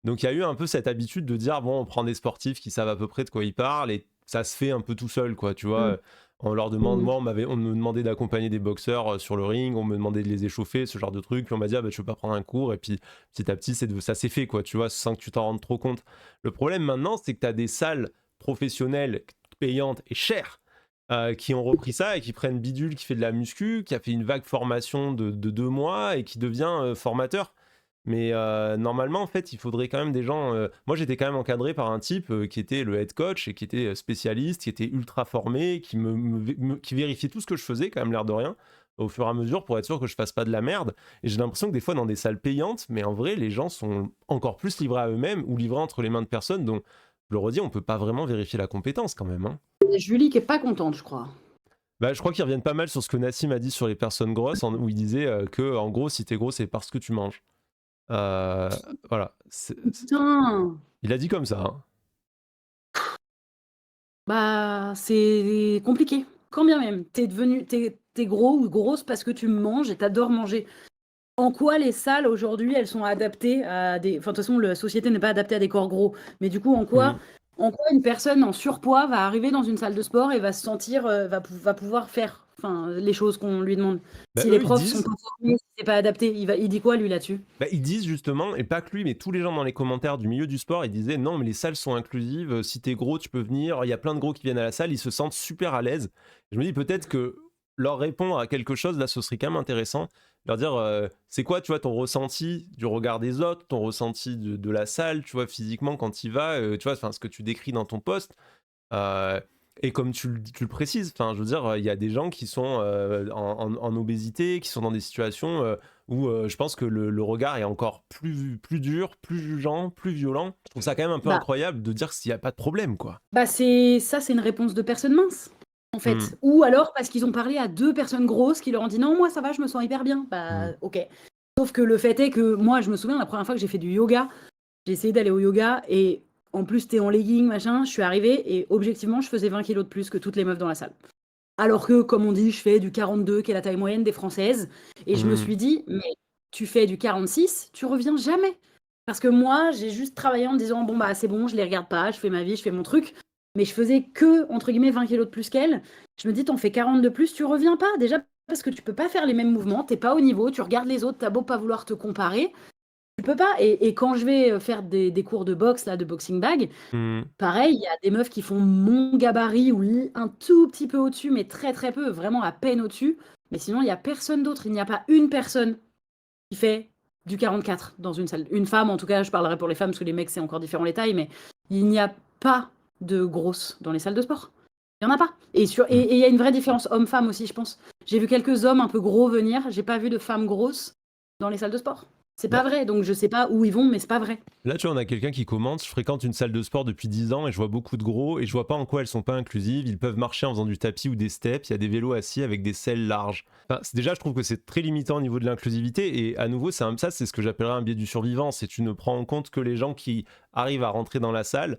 Donc, il y a eu un peu cette habitude de dire, bon, on prend des sportifs qui savent à peu près de quoi ils parlent et ça se fait un peu tout seul, quoi. Tu vois, Mm. on leur demande, Mm. moi, on me demandait d'accompagner des boxeurs sur le ring, on me demandait de les échauffer, ce genre de trucs. Puis on m'a dit, ah, bah, tu veux pas prendre un cours? Et puis, petit à petit, ça s'est fait, quoi. Tu vois, sans que tu t'en rendes trop compte. Le problème maintenant, c'est que tu as des salles professionnelles, payantes et chères, qui ont repris ça et qui prennent Bidule qui fait de la muscu, qui a fait une vague formation de 2 mois et qui devient formateur. Mais normalement, en fait, il faudrait quand même des gens. Moi, j'étais quand même encadré par un type qui était le head coach et qui était spécialiste, qui était ultra formé, qui vérifiait tout ce que je faisais, quand même, l'air de rien, au fur et à mesure pour être sûr que je fasse pas de la merde. Et j'ai l'impression que des fois, dans des salles payantes, mais en vrai, les gens sont encore plus livrés à eux-mêmes ou livrés entre les mains de personnes dont, je le redis, on peut pas vraiment vérifier la compétence quand même, hein. Et Julie qui est pas contente, je crois. Bah, je crois qu'ils reviennent pas mal sur ce que Nassim a dit sur les personnes grosses, où il disait que, en gros, si t'es gros, c'est parce que tu manges. Euh, voilà. Putain! Il a dit comme ça, hein. Bah, c'est compliqué. Quand bien même, t'es gros ou grosse parce que tu manges et t'adores manger. En quoi les salles aujourd'hui, elles sont adaptées à des. Enfin, de toute façon, la société n'est pas adaptée à des corps gros. Mais du coup, Mm. en quoi une personne en surpoids va arriver dans une salle de sport et va se sentir, va pouvoir faire, enfin, les choses qu'on lui demande. Bah, Si les eux, ils profs sont disent, pas formés, si c'est pas adapté, il dit quoi lui là-dessus? bah, ils disent justement, et pas que lui, mais tous les gens dans les commentaires du milieu du sport, ils disaient non, mais les salles sont inclusives, si t'es gros, tu peux venir, il y a plein de gros qui viennent à la salle, ils se sentent super à l'aise. Je me dis peut-être que leur répondre à quelque chose, là, ce serait quand même intéressant. Leur dire, c'est quoi, tu vois, ton ressenti du regard des autres, ton ressenti de la salle, tu vois, physiquement quand il va, tu vois, enfin, ce que tu décris dans ton poste. Euh, et comme tu le précises, enfin, je veux dire, il y a des gens qui sont en obésité, qui sont dans des situations où je pense que le regard est encore plus dur, plus jugeant, plus violent. Je trouve ça quand même un peu Bah, incroyable de dire s'il n'y a pas de problème, quoi. c'est une réponse de personne mince, en Hmm. fait. Ou alors parce qu'ils ont parlé à deux personnes grosses qui leur ont dit non, moi ça va, je me sens hyper bien. Hmm. Bah, ok. Sauf que le fait est que moi, je me souviens la première fois que j'ai fait du yoga, j'ai essayé d'aller au yoga et en plus, t'es en legging, machin. Je suis arrivée et objectivement, je faisais 20 kilos de plus que toutes les meufs dans la salle. Alors que, comme on dit, je fais du 42, qui est la taille moyenne des Françaises. Et je me Hmm. suis dit, mais tu fais du 46, tu reviens jamais. Parce que moi, j'ai juste travaillé en me disant, bon, bah, c'est bon, je les regarde pas, je fais ma vie, je fais mon truc. Mais je faisais que, entre guillemets, 20 kilos de plus qu'elle. Je me dis, t'en fais 40 de plus, tu reviens pas. Déjà, parce que tu peux pas faire les mêmes mouvements, t'es pas au niveau, tu regardes les autres, t'as beau pas vouloir te comparer. Tu peux pas. Et quand je vais faire des cours de boxe, là, de boxing bag, Hmm. pareil, il y a des meufs qui font mon gabarit ou un tout petit peu au-dessus, mais très très peu, vraiment à peine au-dessus. Mais sinon, il n'y a personne d'autre. Il n'y a pas une personne qui fait du 44 dans une salle. Une femme, en tout cas, je parlerai pour les femmes, parce que les mecs, c'est encore différent les tailles, mais il n'y a pas de grosses dans les salles de sport. Il n'y en a pas. Hmm. Et il y a une vraie différence homme-femme aussi, je pense. J'ai vu quelques hommes un peu gros venir, j'ai pas vu de femmes grosses dans les salles de sport. C'est pas Bah, vrai, donc je sais pas où ils vont, mais c'est pas vrai. là, tu vois, on a quelqu'un qui commente, je fréquente une salle de sport depuis 10 ans et je vois beaucoup de gros et je vois pas en quoi elles sont pas inclusives. Ils peuvent marcher en faisant du tapis ou des steps. Il y a des vélos assis avec des selles larges. Enfin, déjà, je trouve que c'est très limitant au niveau de l'inclusivité et à nouveau, ça, c'est ce que j'appellerais un biais du survivant. C'est tu ne prends en compte que les gens qui arrivent à rentrer dans la salle,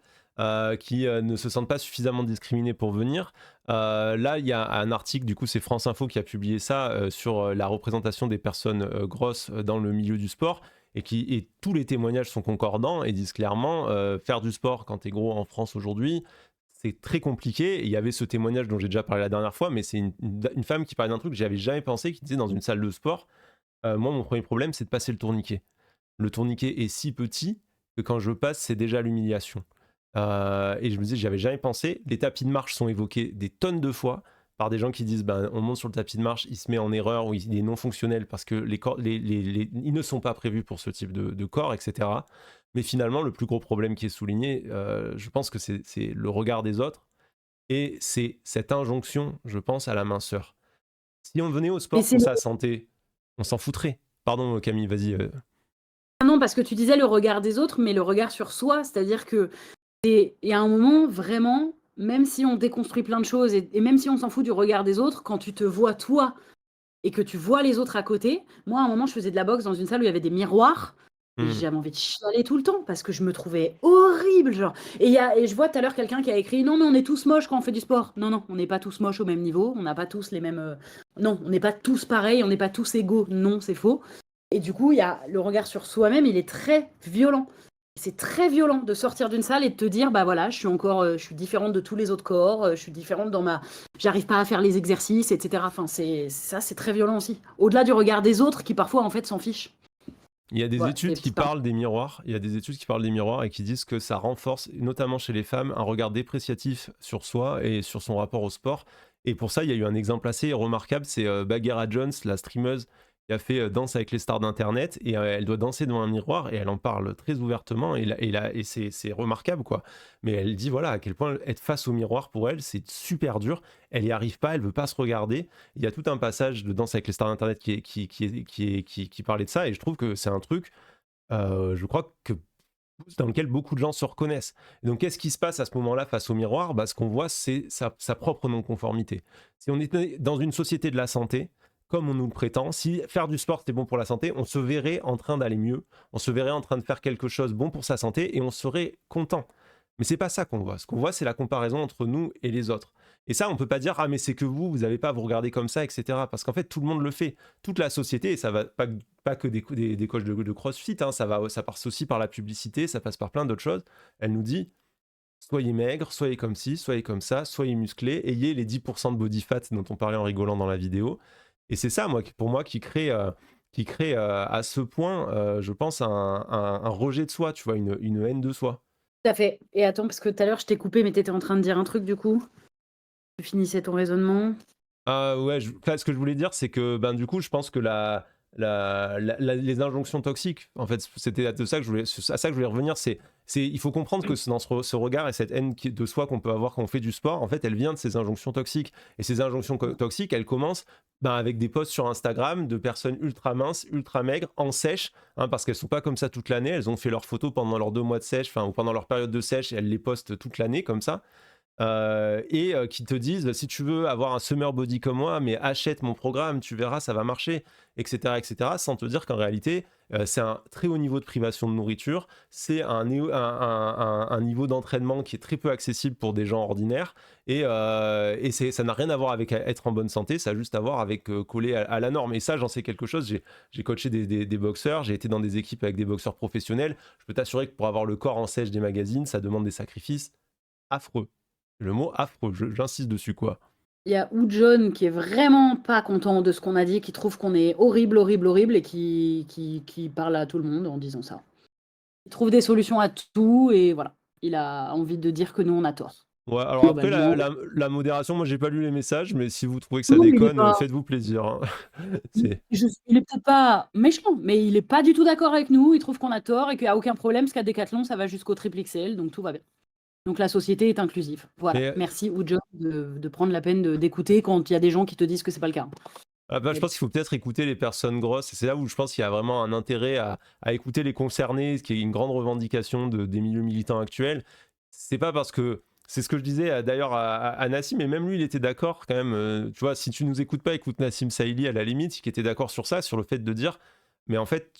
qui ne se sentent pas suffisamment discriminés pour venir. Là, il y a un article, du coup, c'est France Info qui a publié ça sur la représentation des personnes grosses dans le milieu du sport et tous les témoignages sont concordants et disent clairement faire du sport quand t'es gros en France aujourd'hui, c'est très compliqué. Et il y avait ce témoignage dont j'ai déjà parlé la dernière fois, mais c'est une femme qui parlait d'un truc que j'avais jamais pensé, qui disait dans une salle de sport, moi mon premier problème c'est de passer le tourniquet. Le tourniquet est si petit que quand je passe, c'est déjà l'humiliation. Et je me disais, j'y avais jamais pensé. Les tapis de marche sont évoqués des tonnes de fois par des gens qui disent ben, on monte sur le tapis de marche, il se met en erreur ou il est non fonctionnel parce que ils ne sont pas prévus pour ce type de corps, etc. Mais finalement, le plus gros problème qui est souligné, je pense que c'est le regard des autres et c'est cette injonction, je pense, à la minceur. Si on venait au Mais sport c'est pour sa santé, on s'en foutrait. Pardon Camille, vas-y. non, parce que tu disais le regard des autres, mais le regard sur soi, c'est-à-dire que il y a un moment, vraiment, même si on déconstruit plein de choses et même si on s'en fout du regard des autres, quand tu te vois toi et que tu vois les autres à côté, moi, à un moment, je faisais de la boxe dans une salle où il y avait des miroirs et Hmm. j'avais envie de chialer tout le temps parce que je me trouvais horrible, genre. Et je vois tout à l'heure quelqu'un qui a écrit non, mais on est tous moches quand on fait du sport. Non, non, on n'est pas tous moches au même niveau, on n'a pas tous les mêmes. Non, on n'est pas tous pareils, on n'est pas tous égaux. Non, c'est faux. Et du coup, il y a le regard sur soi-même, il est très violent. C'est très violent de sortir d'une salle et de te dire bah voilà, je suis différente de tous les autres corps, je suis différente dans ma, j'arrive pas à faire les exercices, etc. Enfin, c'est très violent aussi. Au-delà du regard des autres qui parfois en fait s'en fichent. Il y a des Voilà, études c'était qui petite part. parlent des miroirs. Il y a des études qui parlent des miroirs et qui disent que ça renforce, notamment chez les femmes, un regard dépréciatif sur soi et sur son rapport au sport. Et pour ça, il y a eu un exemple assez remarquable, c'est Bagheera Jones, la streameuse qui a fait Danse avec les stars d'Internet, et elle doit danser devant un miroir, et elle en parle très ouvertement, et c'est remarquable, quoi. Mais elle dit, voilà, à quel point être face au miroir, pour elle, c'est super dur. Elle n'y arrive pas, elle veut pas se regarder. Il y a tout un passage de Danse avec les stars d'Internet qui parlait de ça, et je trouve que c'est un truc, je crois que dans lequel beaucoup de gens se reconnaissent. Et donc, qu'est-ce qui se passe à ce moment-là face au miroir? Ce qu'on voit, c'est sa propre non-conformité. Si on était dans une société de la santé, comme on nous le prétend, si faire du sport c'était bon pour la santé, on se verrait en train d'aller mieux, on se verrait en train de faire quelque chose bon pour sa santé et on serait content. Mais c'est pas ça qu'on voit. Ce qu'on voit, c'est la comparaison entre nous et les autres. Et ça, on peut pas dire ah mais c'est que vous n'avez pas à vous regarder comme ça, etc. Parce qu'en fait, tout le monde le fait. Toute la société, et ça va pas que des coachs de CrossFit, hein, ça passe aussi par la publicité, ça passe par plein d'autres choses. Elle nous dit soyez maigre, soyez comme ci, soyez comme ça, soyez musclé, ayez les 10% de body fat dont on parlait en rigolant dans la vidéo. Et c'est ça, pour moi, qui crée à ce point, je pense, un rejet de soi, tu vois, une haine de soi. Tout à fait. Et attends, parce que tout à l'heure je t'ai coupé, mais tu étais en train de dire un truc du coup. Tu finissais ton raisonnement. Ah ouais, ce que je voulais dire, c'est que ben, du coup, je pense que les injonctions toxiques, en fait, c'était de ça que je voulais, à ça que je voulais revenir. Il faut comprendre que dans ce regard et cette haine de soi qu'on peut avoir quand on fait du sport, en fait, elle vient de ces injonctions toxiques. Et ces injonctions toxiques, elles commencent ben, avec des posts sur Instagram de personnes ultra minces, ultra maigres, en sèche, hein, parce qu'elles sont pas comme ça toute l'année. Elles ont fait leurs photos pendant leurs 2 mois de sèche, ou pendant leur période de sèche, et elles les postent toute l'année comme ça. Qui te disent si tu veux avoir un summer body comme moi, mais achète mon programme, tu verras, ça va marcher, etc., sans te dire qu'en réalité, c'est un très haut niveau de privation de nourriture, c'est un niveau d'entraînement qui est très peu accessible pour des gens ordinaires, et ça n'a rien à voir avec être en bonne santé, ça a juste à voir avec coller à la norme. Et ça, j'en sais quelque chose, j'ai coaché des boxeurs, j'ai été dans des équipes avec des boxeurs professionnels, je peux t'assurer que pour avoir le corps en sèche des magazines, ça demande des sacrifices affreux. Le mot affreux, j'insiste dessus, quoi. Il y a John qui est vraiment pas content de ce qu'on a dit, qui trouve qu'on est horrible, horrible, horrible et qui parle à tout le monde en disant ça. Il trouve des solutions à tout et voilà. Il a envie de dire que nous, on a tort. Ouais, alors après, Globalement. la modération, moi j'ai pas lu les messages, mais si vous trouvez que ça Non, mais il est déconne, pas. faites-vous plaisir, hein. C'est... Il est peut-être pas méchant, mais il est pas du tout d'accord avec nous. Il trouve qu'on a tort et qu'il n'y a aucun problème, parce qu'à Decathlon, ça va jusqu'au triple XL, donc tout va bien. Donc la société est inclusive. Voilà. Mais Merci, John, de prendre la peine d'écouter quand il y a des gens qui te disent que c'est pas le cas. je pense qu'il faut peut-être écouter les personnes grosses, et c'est là où je pense qu'il y a vraiment un intérêt à écouter les concernés, ce qui est une grande revendication des milieux militants actuels. C'est pas parce que... C'est ce que je disais d'ailleurs à Nassim, et même lui, il était d'accord quand même. Tu vois, si tu nous écoutes pas, écoute Nassim Saïli à la limite, qui était d'accord sur ça, sur le fait de dire, mais en fait,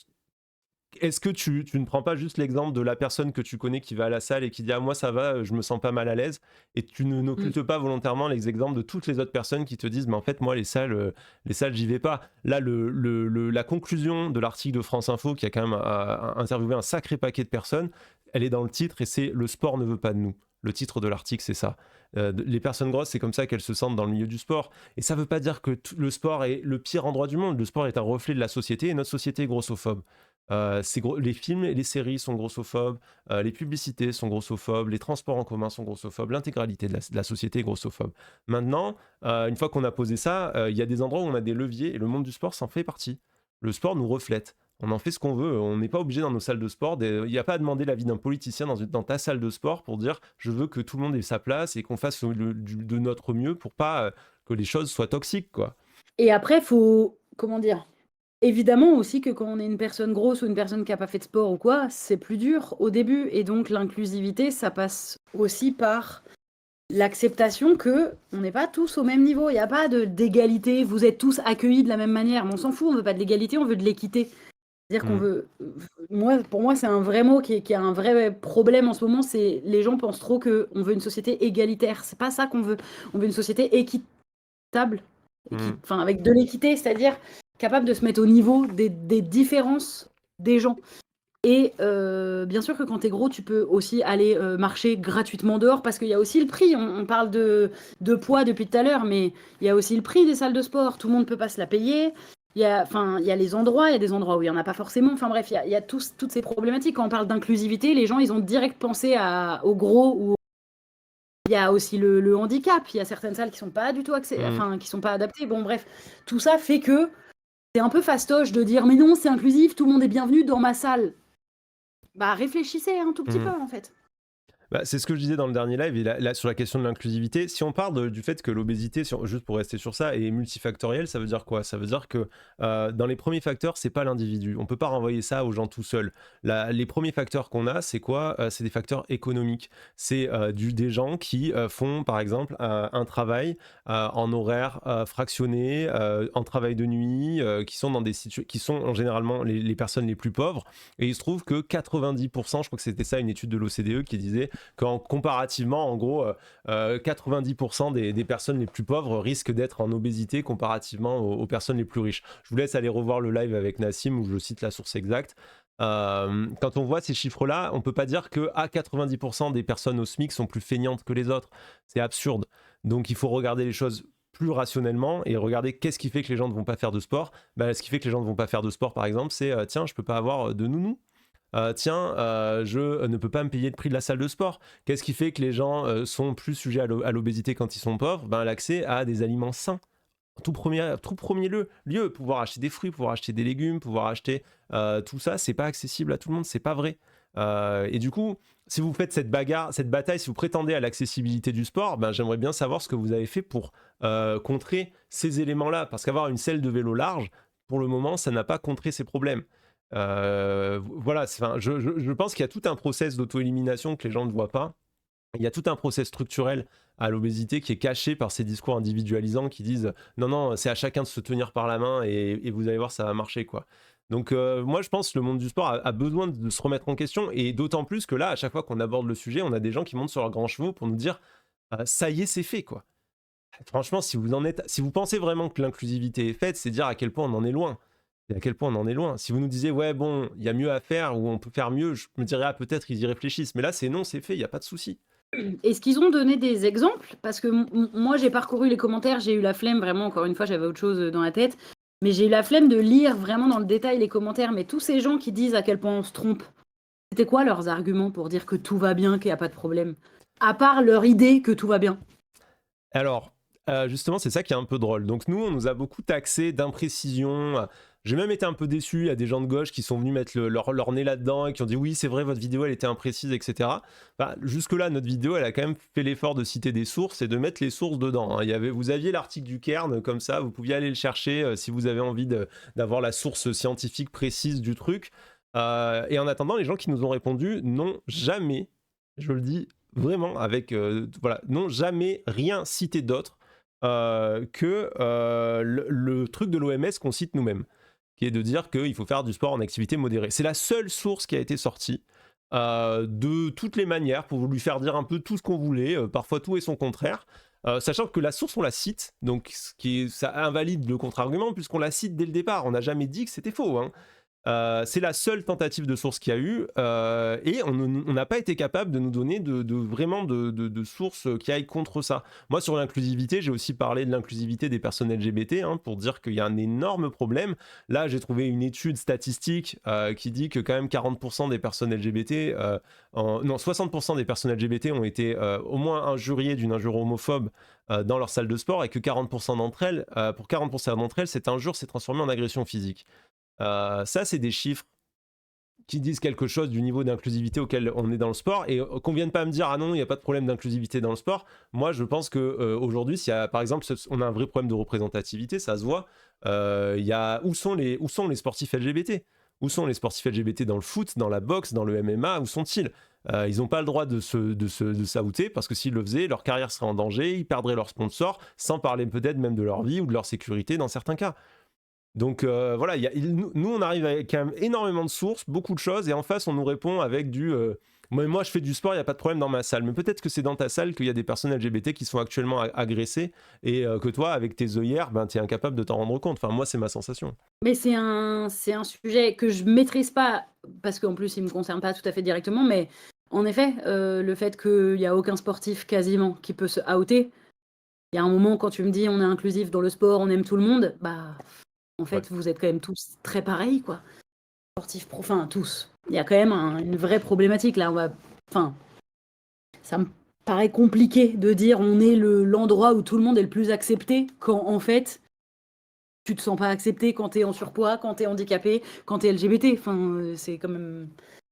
est-ce que tu ne prends pas juste l'exemple de la personne que tu connais qui va à la salle et qui dit ah moi ça va, je me sens pas mal à l'aise, et tu n'occultes pas volontairement les exemples de toutes les autres personnes qui te disent mais en fait moi les salles j'y vais pas. Là la conclusion de l'article de France Info qui a quand même interviewé un sacré paquet de personnes, elle est dans le titre et c'est le sport ne veut pas de nous. Le titre de l'article, c'est ça. Les personnes grosses, c'est comme ça qu'elles se sentent dans le milieu du sport. Et ça ne veut pas dire que le sport est le pire endroit du monde. Le sport est un reflet de la société et notre société est grossophobe. Les films et les séries sont grossophobes, les publicités sont grossophobes, les transports en commun sont grossophobes, l'intégralité de la société est grossophobe. Maintenant, une fois qu'on a posé ça, il y a des endroits où on a des leviers et le monde du sport s'en fait partie. Le sport nous reflète. On en fait ce qu'on veut. On n'est pas obligé dans nos salles de sport. Il n'y a pas à demander l'avis d'un politicien dans ta salle de sport pour dire je veux que tout le monde ait sa place et qu'on fasse de notre mieux pour pas que les choses soient toxiques, quoi. Et après, faut, comment dire, évidemment aussi que quand on est une personne grosse ou une personne qui n'a pas fait de sport ou quoi, c'est plus dur au début. Et donc l'inclusivité, ça passe aussi par l'acceptation que on n'est pas tous au même niveau. Il n'y a pas d'égalité. Vous êtes tous accueillis de la même manière. Mais on s'en fout, on veut pas de l'égalité, on veut de l'équité. C'est-à-dire qu'on veut. Pour moi, c'est un vrai mot qui a un vrai problème en ce moment. C'est les gens pensent trop qu'on veut une société égalitaire. C'est pas ça qu'on veut. On veut une société équitable, enfin avec de l'équité, c'est-à-dire capable de se mettre au niveau des différences des gens. Et bien sûr que quand t'es gros, tu peux aussi aller marcher gratuitement dehors parce qu'il y a aussi le prix. On parle de poids depuis tout à l'heure, mais il y a aussi le prix des salles de sport. Tout le monde peut pas se la payer. Il y a les endroits, il y a des endroits où il y en a pas forcément. Enfin bref, il y a toutes ces problématiques. Quand on parle d'inclusivité, les gens, ils ont direct pensé aux gros ou il y a aussi le handicap. Il y a certaines salles qui sont pas du tout qui sont pas adaptées. Bon bref, tout ça fait que c'est un peu fastoche de dire mais non, c'est inclusif, tout le monde est bienvenu dans ma salle. Bah réfléchissez un tout petit peu en fait. Bah, c'est ce que je disais dans le dernier live, et là, sur la question de l'inclusivité, si on part du fait que l'obésité, juste pour rester sur ça, est multifactorielle, ça veut dire quoi? Ça veut dire que dans les premiers facteurs, c'est pas l'individu. On peut pas renvoyer ça aux gens tout seuls. Les premiers facteurs qu'on a, c'est quoi? C'est des facteurs économiques. C'est des gens qui font, par exemple, un travail en horaire fractionné, en travail de nuit, qui sont dans qui sont généralement les personnes les plus pauvres. Et il se trouve que 90%, je crois que c'était ça, une étude de l'OCDE qui disait comparativement, en gros, 90% des personnes les plus pauvres risquent d'être en obésité comparativement aux personnes les plus riches. Je vous laisse aller revoir le live avec Nassim où je cite la source exacte. Quand on voit ces chiffres-là, on peut pas dire que 90% des personnes au SMIC sont plus feignantes que les autres. C'est absurde. Donc il faut regarder les choses plus rationnellement et regarder qu'est-ce qui fait que les gens ne vont pas faire de sport. Ce qui fait que les gens ne vont pas faire de sport, par exemple, c'est tiens, je peux pas avoir de nounou. Je ne peux pas me payer le prix de la salle de sport. Qu'est-ce qui fait que les gens sont plus sujets à l'obésité quand ils sont pauvres? L'accès à des aliments sains. Tout premier lieu, pouvoir acheter des fruits, pouvoir acheter des légumes, pouvoir acheter tout ça, c'est pas accessible à tout le monde, c'est pas vrai. Et du coup, si vous faites cette bataille, si vous prétendez à l'accessibilité du sport, j'aimerais bien savoir ce que vous avez fait pour contrer ces éléments-là, parce qu'avoir une selle de vélo large, pour le moment, ça n'a pas contré ces problèmes. Voilà, je pense qu'il y a tout un process d'auto-élimination que les gens ne voient pas. Il y a tout un process structurel à l'obésité qui est caché par ces discours individualisants qui disent non, c'est à chacun de se tenir par la main et vous allez voir, ça va marcher, quoi. Donc moi je pense que le monde du sport a besoin de se remettre en question, et d'autant plus que là, à chaque fois qu'on aborde le sujet, on a des gens qui montent sur leurs grands chevaux pour nous dire ça y est, c'est fait, quoi. Franchement, si vous pensez vraiment que l'inclusivité est faite, c'est dire à quel point on en est loin. Et à quel point on en est loin. Si vous nous disiez, ouais, bon, il y a mieux à faire ou on peut faire mieux, je me dirais, peut-être ils y réfléchissent. Mais là, c'est non, c'est fait, il n'y a pas de souci. Est-ce qu'ils ont donné des exemples? Parce que moi, j'ai parcouru les commentaires, j'ai eu la flemme, vraiment, encore une fois, j'avais autre chose dans la tête. Mais j'ai eu la flemme de lire vraiment dans le détail les commentaires. Mais tous ces gens qui disent à quel point on se trompe, c'était quoi leurs arguments pour dire que tout va bien, qu'il n'y a pas de problème? À part leur idée que tout va bien. Alors, justement, c'est ça qui est un peu drôle. Donc nous, on nous a beaucoup taxé d'imprécision. J'ai même été un peu déçu. Il y a des gens de gauche qui sont venus mettre leur nez là-dedans et qui ont dit oui, c'est vrai, votre vidéo, elle était imprécise, etc. Jusque-là, notre vidéo, elle a quand même fait l'effort de citer des sources et de mettre les sources dedans. Vous aviez l'article du Cairn, comme ça, vous pouviez aller le chercher si vous avez envie d'avoir la source scientifique précise du truc. Et en attendant, les gens qui nous ont répondu n'ont jamais, je le dis vraiment, n'ont jamais rien cité d'autre que le truc de l'OMS qu'on cite nous-mêmes, qui est de dire qu'il faut faire du sport en activité modérée. C'est la seule source qui a été sortie de toutes les manières pour lui faire dire un peu tout ce qu'on voulait, parfois tout et son contraire, sachant que la source on la cite, donc ça invalide le contre-argument puisqu'on la cite dès le départ. On n'a jamais dit que c'était faux, hein. C'est la seule tentative de source qu'il y a eu, et on n'a pas été capable de nous donner vraiment de sources qui aillent contre ça. Moi, sur l'inclusivité, j'ai aussi parlé de l'inclusivité des personnes LGBT, hein, pour dire qu'il y a un énorme problème. Là, j'ai trouvé une étude statistique qui dit que quand même 40% des personnes LGBT, non, 60% des personnes LGBT ont été au moins injuriées d'une injure homophobe dans leur salle de sport, et que 40% d'entre elles, pour 40% d'entre elles, cette injure s'est transformée en agression physique. Ça, c'est des chiffres qui disent quelque chose du niveau d'inclusivité auquel on est dans le sport, et qu'on vienne pas me dire ah non, il n'y a pas de problème d'inclusivité dans le sport. Moi, je pense que aujourd'hui, s'il y a, par exemple, on a un vrai problème de représentativité, ça se voit. Où sont les sportifs LGBT? Où sont les sportifs LGBT dans le foot, dans la boxe, dans le MMA? Où sont-ils? Ils n'ont pas le droit de s'outer, parce que s'ils le faisaient, leur carrière serait en danger, ils perdraient leurs sponsors, sans parler peut-être même de leur vie ou de leur sécurité dans certains cas. Donc voilà, nous on arrive avec quand même énormément de sources, beaucoup de choses, et en face on nous répond avec moi je fais du sport, il n'y a pas de problème dans ma salle. Mais peut-être que c'est dans ta salle qu'il y a des personnes LGBT qui sont actuellement agressées, et que toi, avec tes œillères, ben, tu es incapable de t'en rendre compte. Enfin, moi, c'est ma sensation. Mais c'est un sujet que je maîtrise pas, parce qu'en plus il me concerne pas tout à fait directement, mais en effet, le fait qu'il n'y a aucun sportif quasiment qui peut se outer, il y a un moment quand tu me dis on est inclusif dans le sport, on aime tout le monde, bah en fait vous êtes quand même tous très pareils, quoi. Sportifs, enfin tous. Il y a quand même une vraie problématique là. Enfin, ça me paraît compliqué de dire on est l'endroit où tout le monde est le plus accepté, quand en fait tu te sens pas accepté quand t'es en surpoids, quand t'es handicapé, quand t'es LGBT. Enfin, c'est quand même.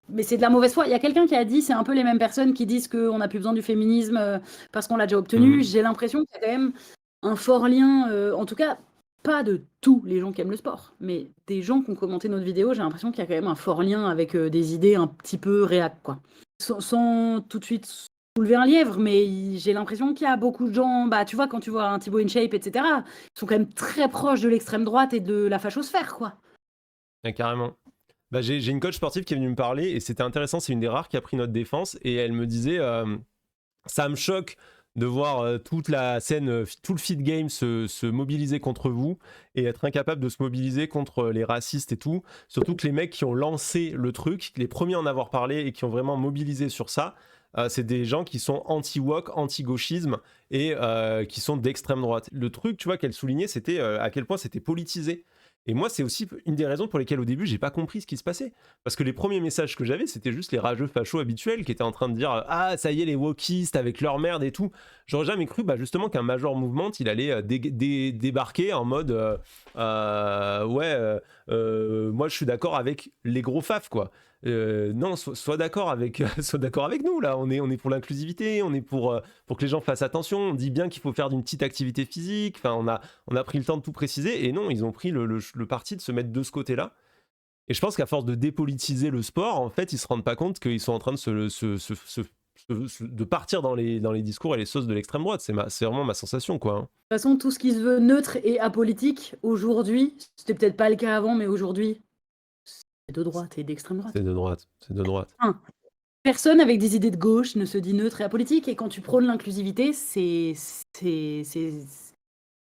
Mais c'est de la mauvaise foi. Il y a quelqu'un qui a dit, c'est un peu les mêmes personnes qui disent qu'on n'a plus besoin du féminisme parce qu'on l'a déjà obtenu. J'ai l'impression qu'il y a quand même un fort lien, en tout cas, pas de tous les gens qui aiment le sport, mais des gens qui ont commenté notre vidéo, j'ai l'impression qu'il y a quand même un fort lien avec des idées un petit peu réac, quoi. Sans tout de suite soulever un lièvre, mais j'ai l'impression qu'il y a beaucoup de gens, bah tu vois, quand tu vois un Thibaut InShape, etc., ils sont quand même très proches de l'extrême droite et de la fachosphère, quoi. Ouais, carrément. Bah, j'ai une coach sportive qui est venue me parler, et c'était intéressant, c'est une des rares qui a pris notre défense, et elle me disait ça me choque de voir toute la scène, tout le feed game se mobiliser contre vous, et être incapable de se mobiliser contre les racistes et tout. Surtout que les mecs qui ont lancé le truc, les premiers à en avoir parlé et qui ont vraiment mobilisé sur ça, c'est des gens qui sont anti-woke, anti-gauchisme, et qui sont d'extrême droite. Le truc, tu vois, qu'elle soulignait, c'était à quel point c'était politisé. Et moi, c'est aussi une des raisons pour lesquelles au début, j'ai pas compris ce qui se passait. Parce que les premiers messages que j'avais, c'était juste les rageux fachos habituels qui étaient en train de dire ah, ça y est, les wokistes avec leur merde et tout. J'aurais jamais cru justement qu'un major mouvement, il allait débarquer en mode moi je suis d'accord avec les gros faf, quoi. Non, sois d'accord avec, sois d'accord avec nous, là. On est pour l'inclusivité, on est pour que les gens fassent attention. On dit bien qu'il faut faire d'une petite activité physique. Enfin, on a pris le temps de tout préciser, et non, ils ont pris le parti de se mettre de ce côté-là. Et je pense qu'à force de dépolitiser le sport, en fait, ils se rendent pas compte qu'ils sont en train de partir dans les discours et les sauces de l'extrême droite. C'est vraiment ma sensation, quoi. Hein. De toute façon, tout ce qui se veut neutre et apolitique, aujourd'hui, c'était peut-être pas le cas avant, mais aujourd'hui, c'est de droite et d'extrême droite. C'est de droite, c'est de droite. Personne avec des idées de gauche ne se dit neutre et apolitique, et quand tu prônes l'inclusivité, c'est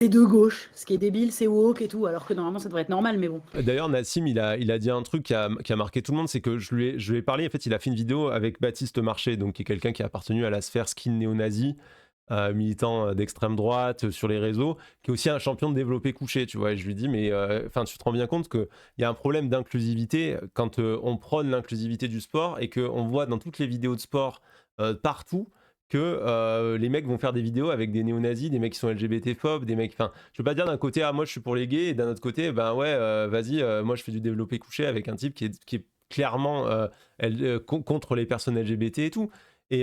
de gauche. Ce qui est débile, c'est woke et tout, alors que normalement ça devrait être normal, mais bon. D'ailleurs, Nassim, il a dit un truc qui a marqué tout le monde, c'est que je lui ai parlé, en fait, il a fait une vidéo avec Baptiste Marché, donc qui est quelqu'un qui a appartenu à la sphère skin néo-nazi, militant d'extrême droite sur les réseaux, qui est aussi un champion de développé couché, tu vois. Et je lui dis, mais tu te rends bien compte qu'il y a un problème d'inclusivité quand on prône l'inclusivité du sport, et qu'on voit dans toutes les vidéos de sport partout que les mecs vont faire des vidéos avec des néo-nazis, des mecs qui sont LGBT-phobes, des mecs... Enfin, je veux pas dire d'un côté, ah, moi je suis pour les gays, et d'un autre côté, ben ouais, vas-y, moi je fais du développé couché avec un type qui est clairement contre les personnes LGBT et tout. Et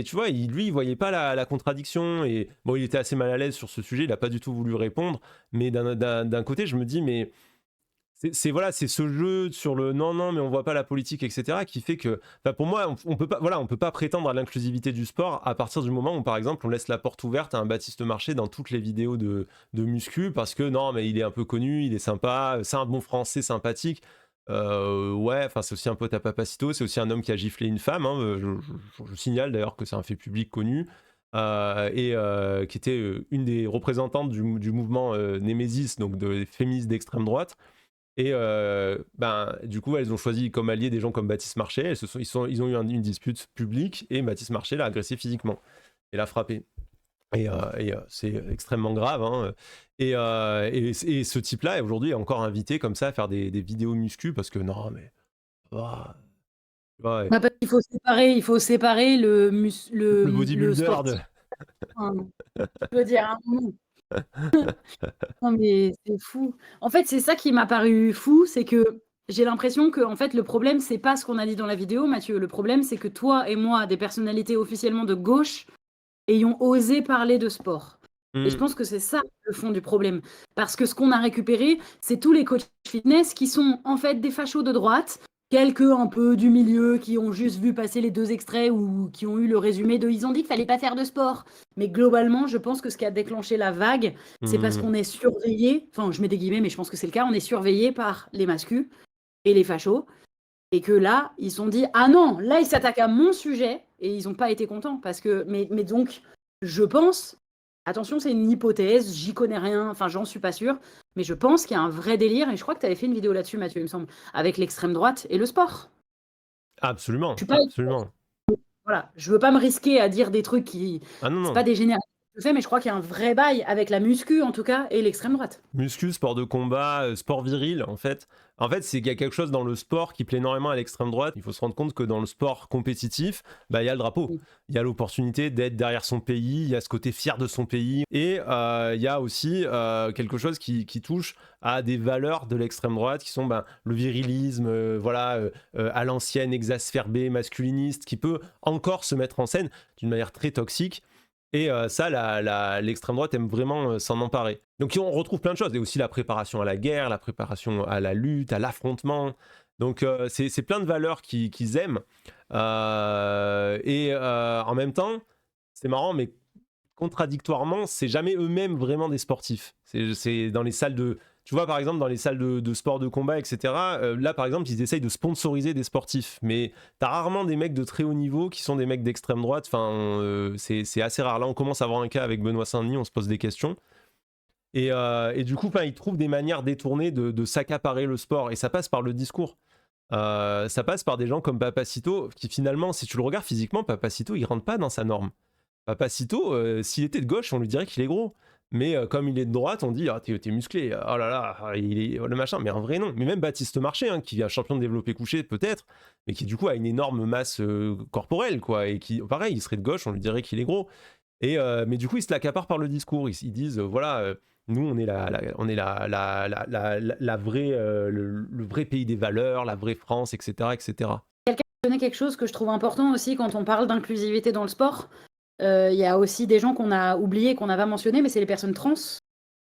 tu vois, lui, il voyait pas la contradiction, et bon, il était assez mal à l'aise sur ce sujet, il a pas du tout voulu répondre, mais d'un côté, je me dis, mais c'est ce jeu sur le non, mais on voit pas la politique, etc., qui fait que, pour moi, on peut pas prétendre à l'inclusivité du sport à partir du moment où, par exemple, on laisse la porte ouverte à un Baptiste Marché dans toutes les vidéos de muscu, parce que non, mais il est un peu connu, il est sympa, c'est un bon français sympathique. Ouais, enfin, c'est aussi un pote à Papacito, c'est aussi un homme qui a giflé une femme, hein, je signale d'ailleurs que c'est un fait public connu, et qui était une des représentantes du mouvement Némésis, donc des féministes d'extrême droite. Et du coup, elles ont choisi comme allié des gens comme Baptiste Marchais. Ils ont eu une dispute publique et Baptiste Marchais l'a agressé physiquement et l'a frappé. C'est extrêmement grave. Hein. Et ce type-là, aujourd'hui, est encore invité comme ça à faire des vidéos muscu parce que non, mais. Ouais, Bah, parce qu'il faut séparer le le bodybuilder de. sportif. Enfin, je veux dire, à un moment. Non, mais c'est fou. En fait, c'est ça qui m'a paru fou, c'est que j'ai l'impression que en fait, le problème, c'est pas ce qu'on a dit dans la vidéo, Mathieu. Le problème, c'est que toi et moi, des personnalités officiellement de gauche, ayons osé parler de sport. Et je pense que c'est ça le fond du problème. Parce que ce qu'on a récupéré, c'est tous les coachs fitness qui sont en fait des fachos de droite, quelques un peu du milieu qui ont juste vu passer les 2 extraits ou qui ont eu le résumé de ils ont dit qu'il fallait pas faire de sport. Mais globalement, je pense que ce qui a déclenché la vague, c'est parce qu'on est surveillé, enfin je mets des guillemets, mais je pense que c'est le cas, on est surveillé par les mascus et les fachos. Et que là, ils se sont dit ah non, là ils s'attaquent à mon sujet et ils n'ont pas été contents parce que mais donc je pense, attention c'est une hypothèse, j'y connais rien, enfin j'en suis pas sûre, mais je pense qu'il y a un vrai délire et je crois que tu avais fait une vidéo là-dessus Mathieu il me semble, avec l'extrême droite et le sport. Absolument, Je suis pas, absolument. voilà, je veux pas me risquer à dire des trucs qui Ah non, c'est non. pas des généralités que je fais, mais je crois qu'il y a un vrai bail avec la muscu en tout cas et l'extrême droite. Muscu, sport de combat, sport viril, en fait. En fait, c'est qu'il y a quelque chose dans le sport qui plaît énormément à l'extrême droite. Il faut se rendre compte que dans le sport compétitif, il y a le drapeau. Il y a l'opportunité d'être derrière son pays, il y a ce côté fier de son pays. Et il y a aussi quelque chose qui touche à des valeurs de l'extrême droite qui sont le virilisme, à l'ancienne, exacerbé, masculiniste, qui peut encore se mettre en scène d'une manière très toxique. Et ça, l'extrême droite aime vraiment s'en emparer. Donc on retrouve plein de choses. Et aussi la préparation à la guerre, la préparation à la lutte, à l'affrontement. Donc c'est plein de valeurs qu'ils aiment. En même temps, c'est marrant, mais contradictoirement, c'est jamais eux-mêmes vraiment des sportifs. C'est dans les salles de... Tu vois, par exemple, dans les salles de sport de combat, etc., là, par exemple, ils essayent de sponsoriser des sportifs. Mais t'as rarement des mecs de très haut niveau qui sont des mecs d'extrême droite. Enfin, c'est assez rare. Là, on commence à avoir un cas avec Benoît Saint-Denis, on se pose des questions. Et du coup, ils trouvent des manières détournées de s'accaparer le sport. Et ça passe par le discours. Ça passe par des gens comme Papacito, qui finalement, si tu le regardes physiquement, Papacito, il rentre pas dans sa norme. Papacito, s'il était de gauche, on lui dirait qu'il est gros. Mais comme il est de droite, on dit ah t'es musclé, oh là là, il est le machin. Mais en vrai non. Mais même Baptiste Marchais, hein, qui est un champion de développé couché peut-être, mais qui du coup a une énorme masse corporelle quoi, et qui pareil, il serait de gauche, on lui dirait qu'il est gros. Mais du coup, ils se l'accaparent par le discours. Ils disent voilà, nous on est la vraie, le vrai pays des valeurs, la vraie France, etc., etc. Quelqu'un a donné quelque chose que je trouve important aussi quand on parle d'inclusivité dans le sport. Il y a aussi des gens qu'on a oubliés, qu'on n'a pas mentionnés, mais c'est les personnes trans.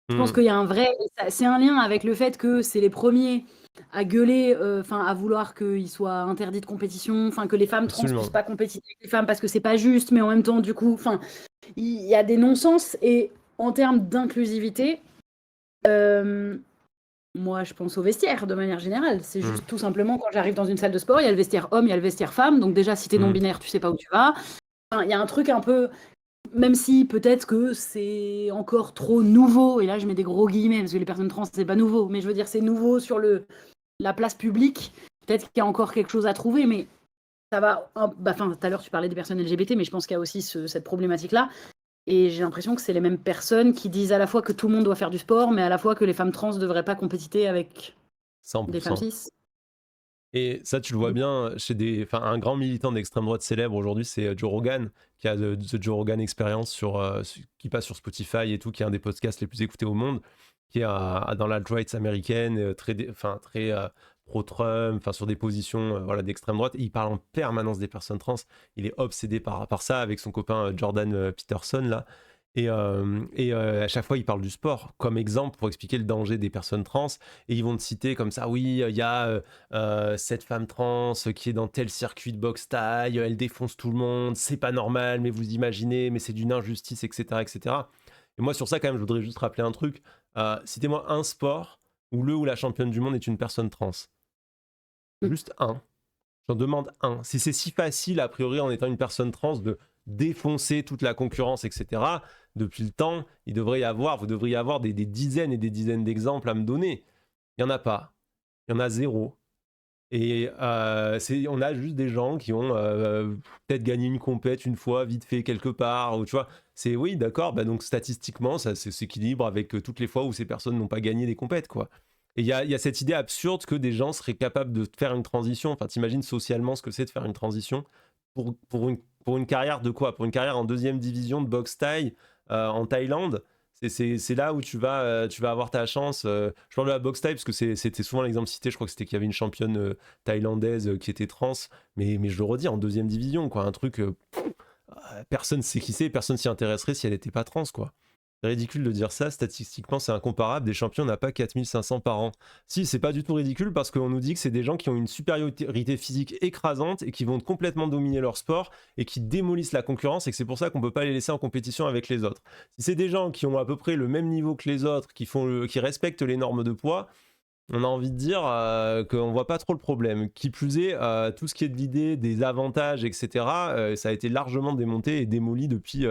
Je pense qu'il y a un vrai... C'est un lien avec le fait que c'est les premiers à gueuler, à vouloir qu'ils soient interdits de compétition, que les femmes trans puissent pas compétir avec les femmes parce que c'est pas juste, mais en même temps, du coup, il y a des non-sens. Et en termes d'inclusivité, moi, je pense au vestiaire de manière générale. C'est juste tout simplement quand j'arrive dans une salle de sport, il y a le vestiaire homme, il y a le vestiaire femme. Donc déjà, si t'es non-binaire, tu sais pas où tu vas. Il y a un truc un peu, même si peut-être que c'est encore trop nouveau, et là je mets des gros guillemets parce que les personnes trans c'est pas nouveau, mais je veux dire c'est nouveau sur la place publique, peut-être qu'il y a encore quelque chose à trouver, mais ça va, tout à l'heure tu parlais des personnes LGBT, mais je pense qu'il y a aussi cette problématique-là, et j'ai l'impression que c'est les mêmes personnes qui disent à la fois que tout le monde doit faire du sport, mais à la fois que les femmes trans ne devraient pas compétiter avec 100%. des femmes cis. Et ça, tu le vois bien chez un grand militant d'extrême droite célèbre aujourd'hui, c'est Joe Rogan, qui a The Joe Rogan Experience qui passe sur Spotify et tout, qui est un des podcasts les plus écoutés au monde, qui est dans l'alt-right américaine, très pro-Trump, sur des positions d'extrême droite. Et il parle en permanence des personnes trans. Il est obsédé par ça avec son copain Jordan Peterson là. Et à chaque fois, ils parlent du sport comme exemple pour expliquer le danger des personnes trans. Et ils vont te citer comme ça, oui, il y a cette femme trans qui est dans tel circuit de boxe taille, elle défonce tout le monde, c'est pas normal, mais vous imaginez, mais c'est d'une injustice, etc., etc. Et moi, sur ça, quand même, je voudrais juste rappeler un truc. Citez-moi un sport où le ou la championne du monde est une personne trans. Juste un. J'en demande un. Si c'est si facile, a priori, en étant une personne trans, de défoncer toute la concurrence, etc., depuis le temps, vous devriez avoir des dizaines et des dizaines d'exemples à me donner. Il n'y en a pas. Il y en a zéro. Et on a juste des gens qui ont peut-être gagné une compète une fois, vite fait, quelque part, ou tu vois. C'est oui, d'accord, bah donc statistiquement, ça s'équilibre avec toutes les fois où ces personnes n'ont pas gagné des compètes, quoi. Et il y a cette idée absurde que des gens seraient capables de faire une transition. Enfin, t'imagines socialement ce que c'est de faire une transition pour une carrière de quoi? Pour une carrière en deuxième division de boxe thaï en Thaïlande. C'est là où tu vas avoir ta chance. Je parle de la boxe thaï parce que c'était souvent l'exemple cité. Je crois que c'était qu'il y avait une championne thaïlandaise qui était trans. Mais je le redis, en deuxième division, quoi. Un truc, personne sait qui c'est, personne s'y intéresserait si elle n'était pas trans, quoi. C'est ridicule de dire ça, statistiquement c'est incomparable, des champions n'a pas 4500 par an. Si, c'est pas du tout ridicule parce qu'on nous dit que c'est des gens qui ont une supériorité physique écrasante et qui vont complètement dominer leur sport et qui démolissent la concurrence et que c'est pour ça qu'on peut pas les laisser en compétition avec les autres. Si c'est des gens qui ont à peu près le même niveau que les autres, qui respectent les normes de poids, on a envie de dire qu'on voit pas trop le problème. Qui plus est, tout ce qui est de l'idée des avantages, etc., ça a été largement démonté et démoli depuis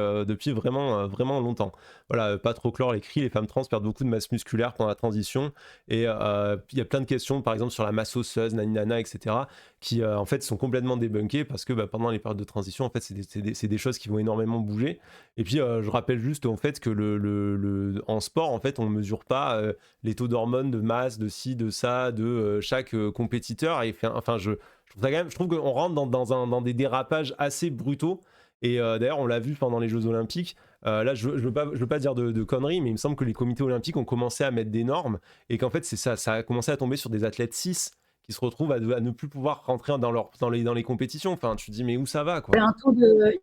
vraiment, vraiment longtemps. Voilà, pas trop clore les cris, les femmes trans perdent beaucoup de masse musculaire pendant la transition. Et il y a plein de questions, par exemple sur la masse osseuse, naninana, etc., qui en fait sont complètement débunkées parce que pendant les périodes de transition, en fait, c'est des choses qui vont énormément bouger. Et puis, je rappelle juste en fait que en sport, en fait, on ne mesure pas les taux d'hormones, de masse, de ci, de ça, de chaque compétiteur. Et enfin, je trouve qu'on rentre dans des dérapages assez brutaux. Et d'ailleurs, on l'a vu pendant les Jeux Olympiques. Là, je veux pas dire de conneries, mais il me semble que les comités olympiques ont commencé à mettre des normes et qu'en fait, ça a commencé à tomber sur des athlètes cis qui se retrouvent à ne plus pouvoir rentrer dans les compétitions. Enfin, tu te dis, mais où ça va, quoi?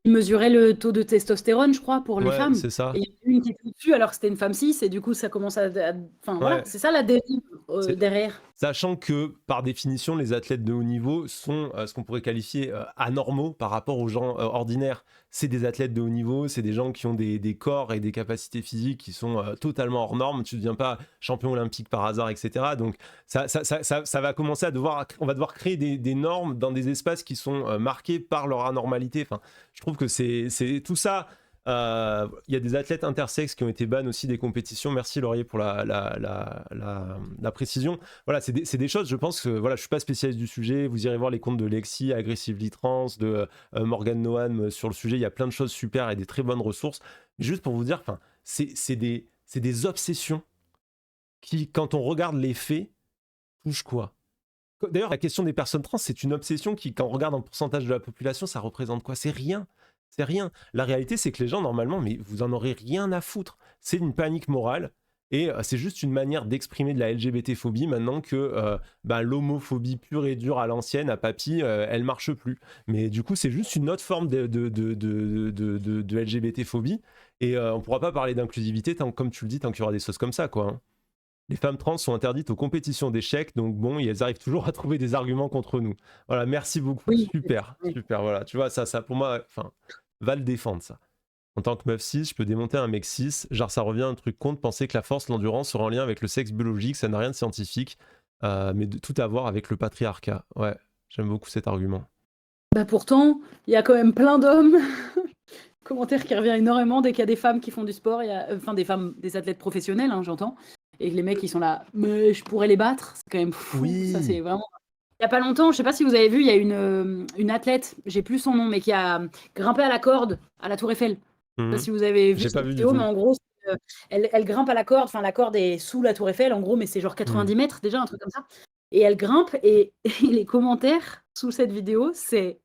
Il mesurait le taux de testostérone, je crois, pour les Ouais, femmes. c'est ça. Et il y en a une qui était au-dessus alors que c'était une femme cis, et du coup, ça commence enfin, voilà, Ouais. c'est ça la dérive C'est- derrière. Sachant que, par définition, les athlètes de haut niveau sont ce qu'on pourrait qualifier anormaux par rapport aux gens ordinaires. C'est des athlètes de haut niveau, c'est des gens qui ont des corps et des capacités physiques qui sont totalement hors normes. Tu ne deviens pas champion olympique par hasard, etc. Donc, ça va commencer on va devoir créer des normes dans des espaces qui sont marqués par leur anormalité. Enfin, je trouve que c'est tout ça. Il y a des athlètes intersexes qui ont été bannés aussi des compétitions. Merci Laurier pour la précision. Voilà, c'est des choses, je pense que voilà, je suis pas spécialiste du sujet. Vous irez voir les comptes de Lexi, Aggressively Trans, de Morgan Noam sur le sujet. Il y a plein de choses super et des très bonnes ressources. Mais juste pour vous dire, enfin, c'est des obsessions qui, quand on regarde les faits, touchent quoi? D'ailleurs, la question des personnes trans, c'est une obsession qui, quand on regarde en pourcentage de la population, ça représente quoi? C'est rien. C'est rien. La réalité, c'est que les gens, normalement, mais vous en aurez rien à foutre. C'est une panique morale. Et c'est juste une manière d'exprimer de la LGBT-phobie maintenant que l'homophobie pure et dure à l'ancienne, à papy, elle marche plus. Mais du coup, c'est juste une autre forme de LGBT-phobie. Et on pourra pas parler d'inclusivité, comme tu le dis, tant qu'il y aura des choses comme ça, quoi. Hein. Les femmes trans sont interdites aux compétitions d'échecs, donc bon, elles arrivent toujours à trouver des arguments contre nous. Voilà, merci beaucoup, Oui, super, oui. super, voilà, tu vois, ça pour moi, enfin, va le défendre, ça. En tant que meuf cis, je peux démonter un mec cis, genre ça revient à un truc con de penser que la force, l'endurance seraient en lien avec le sexe biologique, ça n'a rien de scientifique, mais tout à voir avec le patriarcat. Ouais, j'aime beaucoup cet argument. Pourtant, il y a quand même plein d'hommes. Commentaire qui revient énormément dès qu'il y a des femmes qui font du sport, enfin des femmes, des athlètes professionnels, hein, j'entends, et que les mecs ils sont là, mais je pourrais les battre, c'est quand même fou. Oui. Ça c'est vraiment. Il y a pas longtemps, je sais pas si vous avez vu, il y a une athlète, j'ai plus son nom, mais qui a grimpé à la corde à la Tour Eiffel. Je sais pas si vous avez vu J'ai cette pas vu du vidéo, tout. mais en gros, elle grimpe à la corde, enfin la corde est sous la Tour Eiffel, en gros, mais c'est genre 90 mètres déjà, un truc comme ça. Et elle grimpe, et les commentaires sous cette vidéo, c'est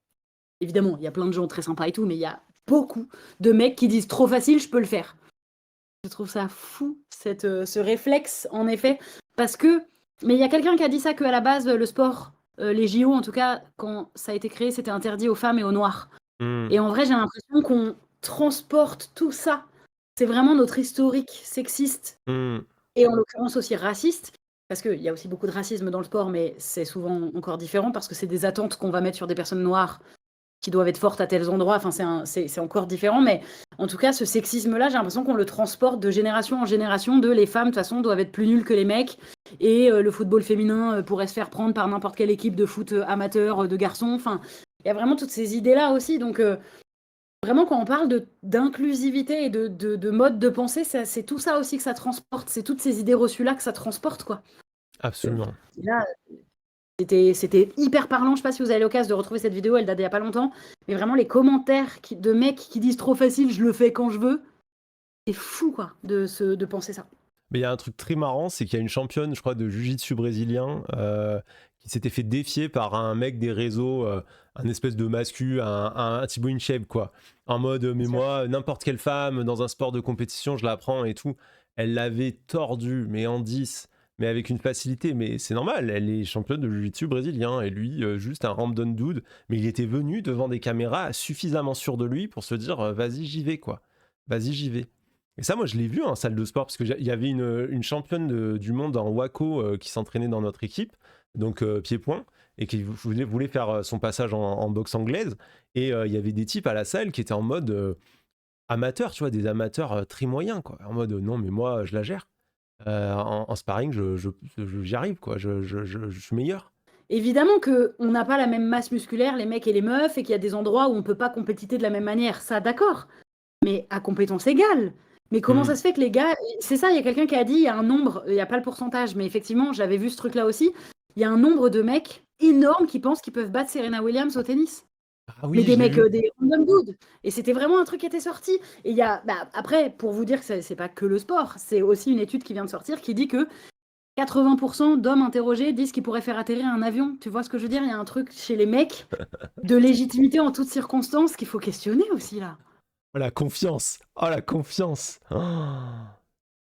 évidemment, il y a plein de gens très sympas et tout, mais il y a beaucoup de mecs qui disent trop facile, je peux le faire. Je trouve ça fou, ce réflexe, en effet, parce que. Mais il y a quelqu'un qui a dit ça qu'à la base, le sport, les JO, en tout cas, quand ça a été créé, c'était interdit aux femmes et aux noirs. Et en vrai, j'ai l'impression qu'on transporte tout ça. C'est vraiment notre historique sexiste et en l'occurrence aussi raciste. Parce qu'il y a aussi beaucoup de racisme dans le sport, mais c'est souvent encore différent parce que c'est des attentes qu'on va mettre sur des personnes noires qui doivent être fortes à tels endroits. Enfin, c'est encore différent. Mais en tout cas, ce sexisme-là, j'ai l'impression qu'on le transporte de génération en génération. Les femmes, de toute façon, doivent être plus nulles que les mecs. Et le football féminin pourrait se faire prendre par n'importe quelle équipe de foot amateur de garçons. Enfin, il y a vraiment toutes ces idées-là aussi. Donc, vraiment, quand on parle d'inclusivité et de mode de pensée, c'est tout ça aussi que ça transporte. C'est toutes ces idées reçues-là que ça transporte, quoi. Absolument. Et là, c'était hyper parlant. Je sais pas si vous avez l'occasion de retrouver cette vidéo, elle date il y a pas longtemps. Mais vraiment, les commentaires de mecs qui disent trop facile, je le fais quand je veux. C'est fou, quoi, de penser ça. Mais il y a un truc très marrant, c'est qu'il y a une championne, je crois, de jiu-jitsu brésilien qui s'était fait défier par un mec des réseaux, un espèce de mascu, un Thibaut Inchep, quoi. En mode, mais Bien sûr. moi, n'importe quelle femme dans un sport de compétition, je la prends et tout. Elle l'avait tordu, mais en 10, mais avec une facilité. Mais c'est normal, elle est championne de jiu-jitsu brésilien. Et lui, juste un random dude. Mais il était venu devant des caméras suffisamment sûr de lui pour se dire, vas-y, j'y vais, quoi. Vas-y, j'y vais. Et ça, moi, je l'ai vu en salle de sport, parce qu'il y avait une championne du monde en Waco qui s'entraînait dans notre équipe, donc pied-point, et qui voulait faire son passage en boxe anglaise. Et il y avait des types à la salle qui étaient en mode amateur, tu vois, des amateurs très moyens, quoi. En mode, non, mais moi, je la gère. En sparring, j'y arrive, quoi. Je suis meilleur. Évidemment qu'on n'a pas la même masse musculaire, les mecs et les meufs, et qu'il y a des endroits où on peut pas compétiter de la même manière. Ça, d'accord. Mais à compétence égale. Mais comment Hmm. ça se fait que les gars. C'est ça, il y a quelqu'un qui a dit, il y a un nombre, il n'y a pas le pourcentage, mais effectivement, j'avais vu ce truc-là aussi. Il y a un nombre de mecs énormes qui pensent qu'ils peuvent battre Serena Williams au tennis. Ah Mais oui, des je l'ai mecs, vu. des random dudes. Et c'était vraiment un truc qui était sorti. Et il y a. Bah, après, pour vous dire que c'est pas que le sport, c'est aussi une étude qui vient de sortir qui dit que 80% d'hommes interrogés disent qu'ils pourraient faire atterrir un avion. Tu vois ce que je veux dire? Il y a un truc chez les mecs de légitimité en toutes circonstances qu'il faut questionner aussi, là. Oh, la confiance. Oh, la confiance. Oh.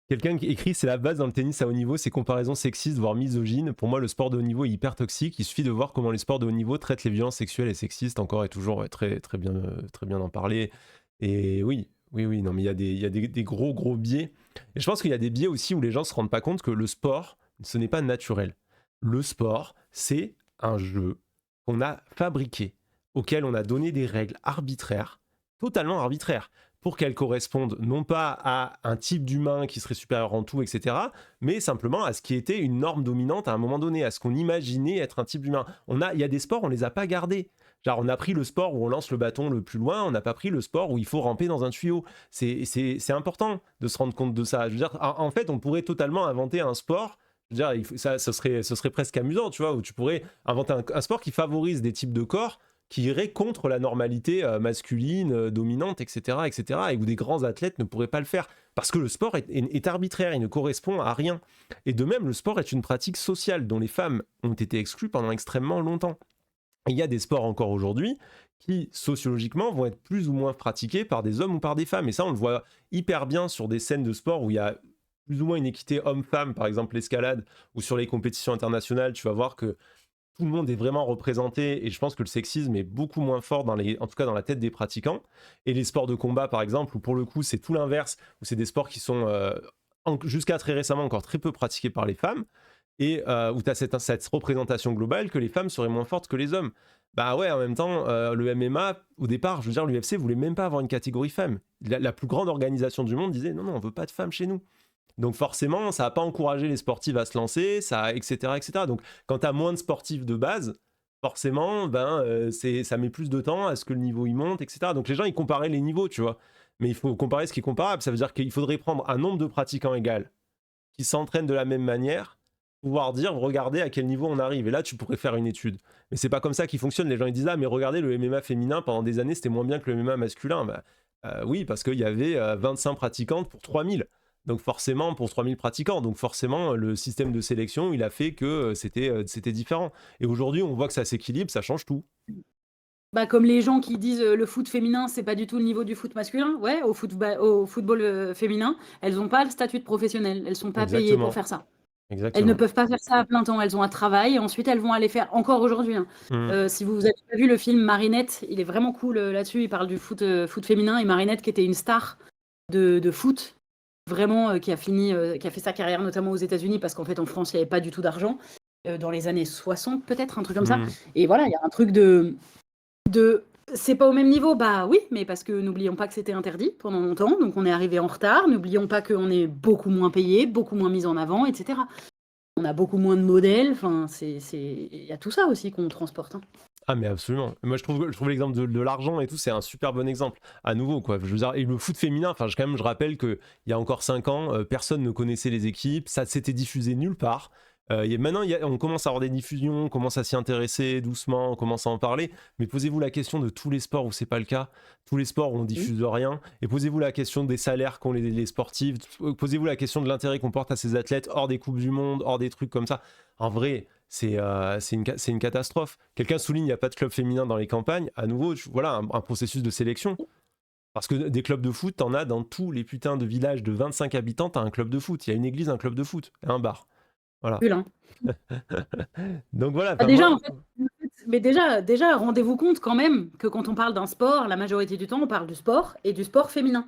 Quelqu'un qui écrit c'est la base dans le tennis à haut niveau, ces comparaisons sexistes voire misogynes. Pour moi, le sport de haut niveau est hyper toxique. Il suffit de voir comment les sports de haut niveau traitent les violences sexuelles et sexistes encore et toujours ouais, très bien d'en parler. Et oui, oui, oui, non, mais il y a des gros, gros biais. Et je pense qu'il y a des biais aussi où les gens se rendent pas compte que le sport, ce n'est pas naturel. Le sport, c'est un jeu qu'on a fabriqué, auquel on a donné des règles arbitraires, totalement arbitraires pour qu'elles correspondent non pas à un type d'humain qui serait supérieur en tout, etc., mais simplement à ce qui était une norme dominante à un moment donné, à ce qu'on imaginait être un type d'humain. Il y a des sports, on les a pas gardés. Genre, on a pris le sport où on lance le bâton le plus loin, on n'a pas pris le sport où il faut ramper dans un tuyau. C'est important de se rendre compte de ça. Je veux dire, en fait, on pourrait totalement inventer un sport. Je veux dire, ce serait presque amusant, tu vois, où tu pourrais inventer un sport qui favorise des types de corps qui irait contre la normalité masculine, dominante, etc., etc., et où des grands athlètes ne pourraient pas le faire. Parce que le sport est arbitraire, il ne correspond à rien. Et de même, le sport est une pratique sociale dont les femmes ont été exclues pendant extrêmement longtemps. Et il y a des sports encore aujourd'hui qui, sociologiquement, vont être plus ou moins pratiqués par des hommes ou par des femmes. Et ça, on le voit hyper bien sur des scènes de sport où il y a plus ou moins une équité homme-femme, par exemple l'escalade, ou sur les compétitions internationales, tu vas voir que tout le monde est vraiment représenté et je pense que le sexisme est beaucoup moins fort en tout cas dans la tête des pratiquants. Et les sports de combat par exemple, où pour le coup c'est tout l'inverse, où c'est des sports qui sont jusqu'à très récemment encore très peu pratiqués par les femmes et où tu as cette représentation globale que les femmes seraient moins fortes que les hommes. Bah ouais, en même temps, le MMA, au départ, je veux dire, l'UFC voulait même pas avoir une catégorie femmes. La plus grande organisation du monde disait non, non, on veut pas de femmes chez nous. Donc forcément, ça n'a pas encouragé les sportifs à se lancer, ça, etc., etc. Donc quand tu as moins de sportifs de base, forcément, ça met plus de temps à ce que le niveau il monte, etc. Donc les gens, ils comparaient les niveaux, tu vois. Mais il faut comparer ce qui est comparable. Ça veut dire qu'il faudrait prendre un nombre de pratiquants égal, qui s'entraînent de la même manière, pouvoir dire, regardez à quel niveau on arrive. Et là, tu pourrais faire une étude. Mais c'est pas comme ça qu'il fonctionne. Les gens, ils disent, ah, mais regardez, le MMA féminin, pendant des années, c'était moins bien que le MMA masculin. Bah, oui, parce qu'il y avait 25 pratiquantes pour 3000. Donc forcément, pour 3000 pratiquants, donc forcément, le système de sélection, il a fait que c'était différent. Et aujourd'hui, on voit que ça s'équilibre, ça change tout. Bah, comme les gens qui disent le foot féminin, c'est pas du tout le niveau du foot masculin. Ouais, au football féminin, elles n'ont pas le statut de professionnel. Elles sont pas payées pour Exactement. faire ça. Elles ne Exactement. peuvent pas faire ça à plein temps. Elles ont un travail et ensuite elles vont aller faire encore aujourd'hui, hein. Mm. Si vous avez pas vu le film Marinette, il est vraiment cool là-dessus. Il parle du foot féminin et Marinette qui était une star de foot, vraiment qui a fait sa carrière notamment aux États-Unis parce qu'en fait en France il n'y avait pas du tout d'argent dans les années 60 peut-être, un truc comme ça. Mm. Et voilà, il y a un truc de c'est pas au même niveau, bah oui, mais parce que n'oublions pas que c'était interdit pendant longtemps, donc on est arrivé en retard. N'oublions pas qu'on est beaucoup moins payé, beaucoup moins mis en avant, etc. On a beaucoup moins de modèles. Enfin, il y a tout ça aussi qu'on transporte, hein. Ah mais absolument. Moi je trouve l'exemple de l'argent et tout, c'est un super bon exemple. À nouveau quoi. Je veux dire, et le foot féminin, enfin je rappelle que il y a encore 5 ans, personne ne connaissait les équipes, ça s'était diffusé nulle part. Maintenant, on commence à avoir des diffusions, on commence à s'y intéresser doucement, on commence à en parler, mais posez-vous la question de tous les sports où c'est pas le cas, tous les sports où on Mmh. diffuse rien, et posez-vous la question des salaires qu'ont les sportifs, posez-vous la question de l'intérêt qu'on porte à ces athlètes hors des Coupes du Monde, hors des trucs comme ça. En vrai, c'est une catastrophe. Quelqu'un souligne, il n'y a pas de club féminin dans les campagnes. À nouveau, voilà, un processus de sélection. Parce que des clubs de foot, t'en as dans tous les putains de villages de 25 habitants, t'as un club de foot. Il y a une église, un club de foot, et un bar. Voilà. Nul, hein. Donc voilà, Bah, enfin, déjà, moi. en fait, mais déjà, rendez-vous compte quand même que quand on parle d'un sport, la majorité du temps, on parle du sport et du sport féminin.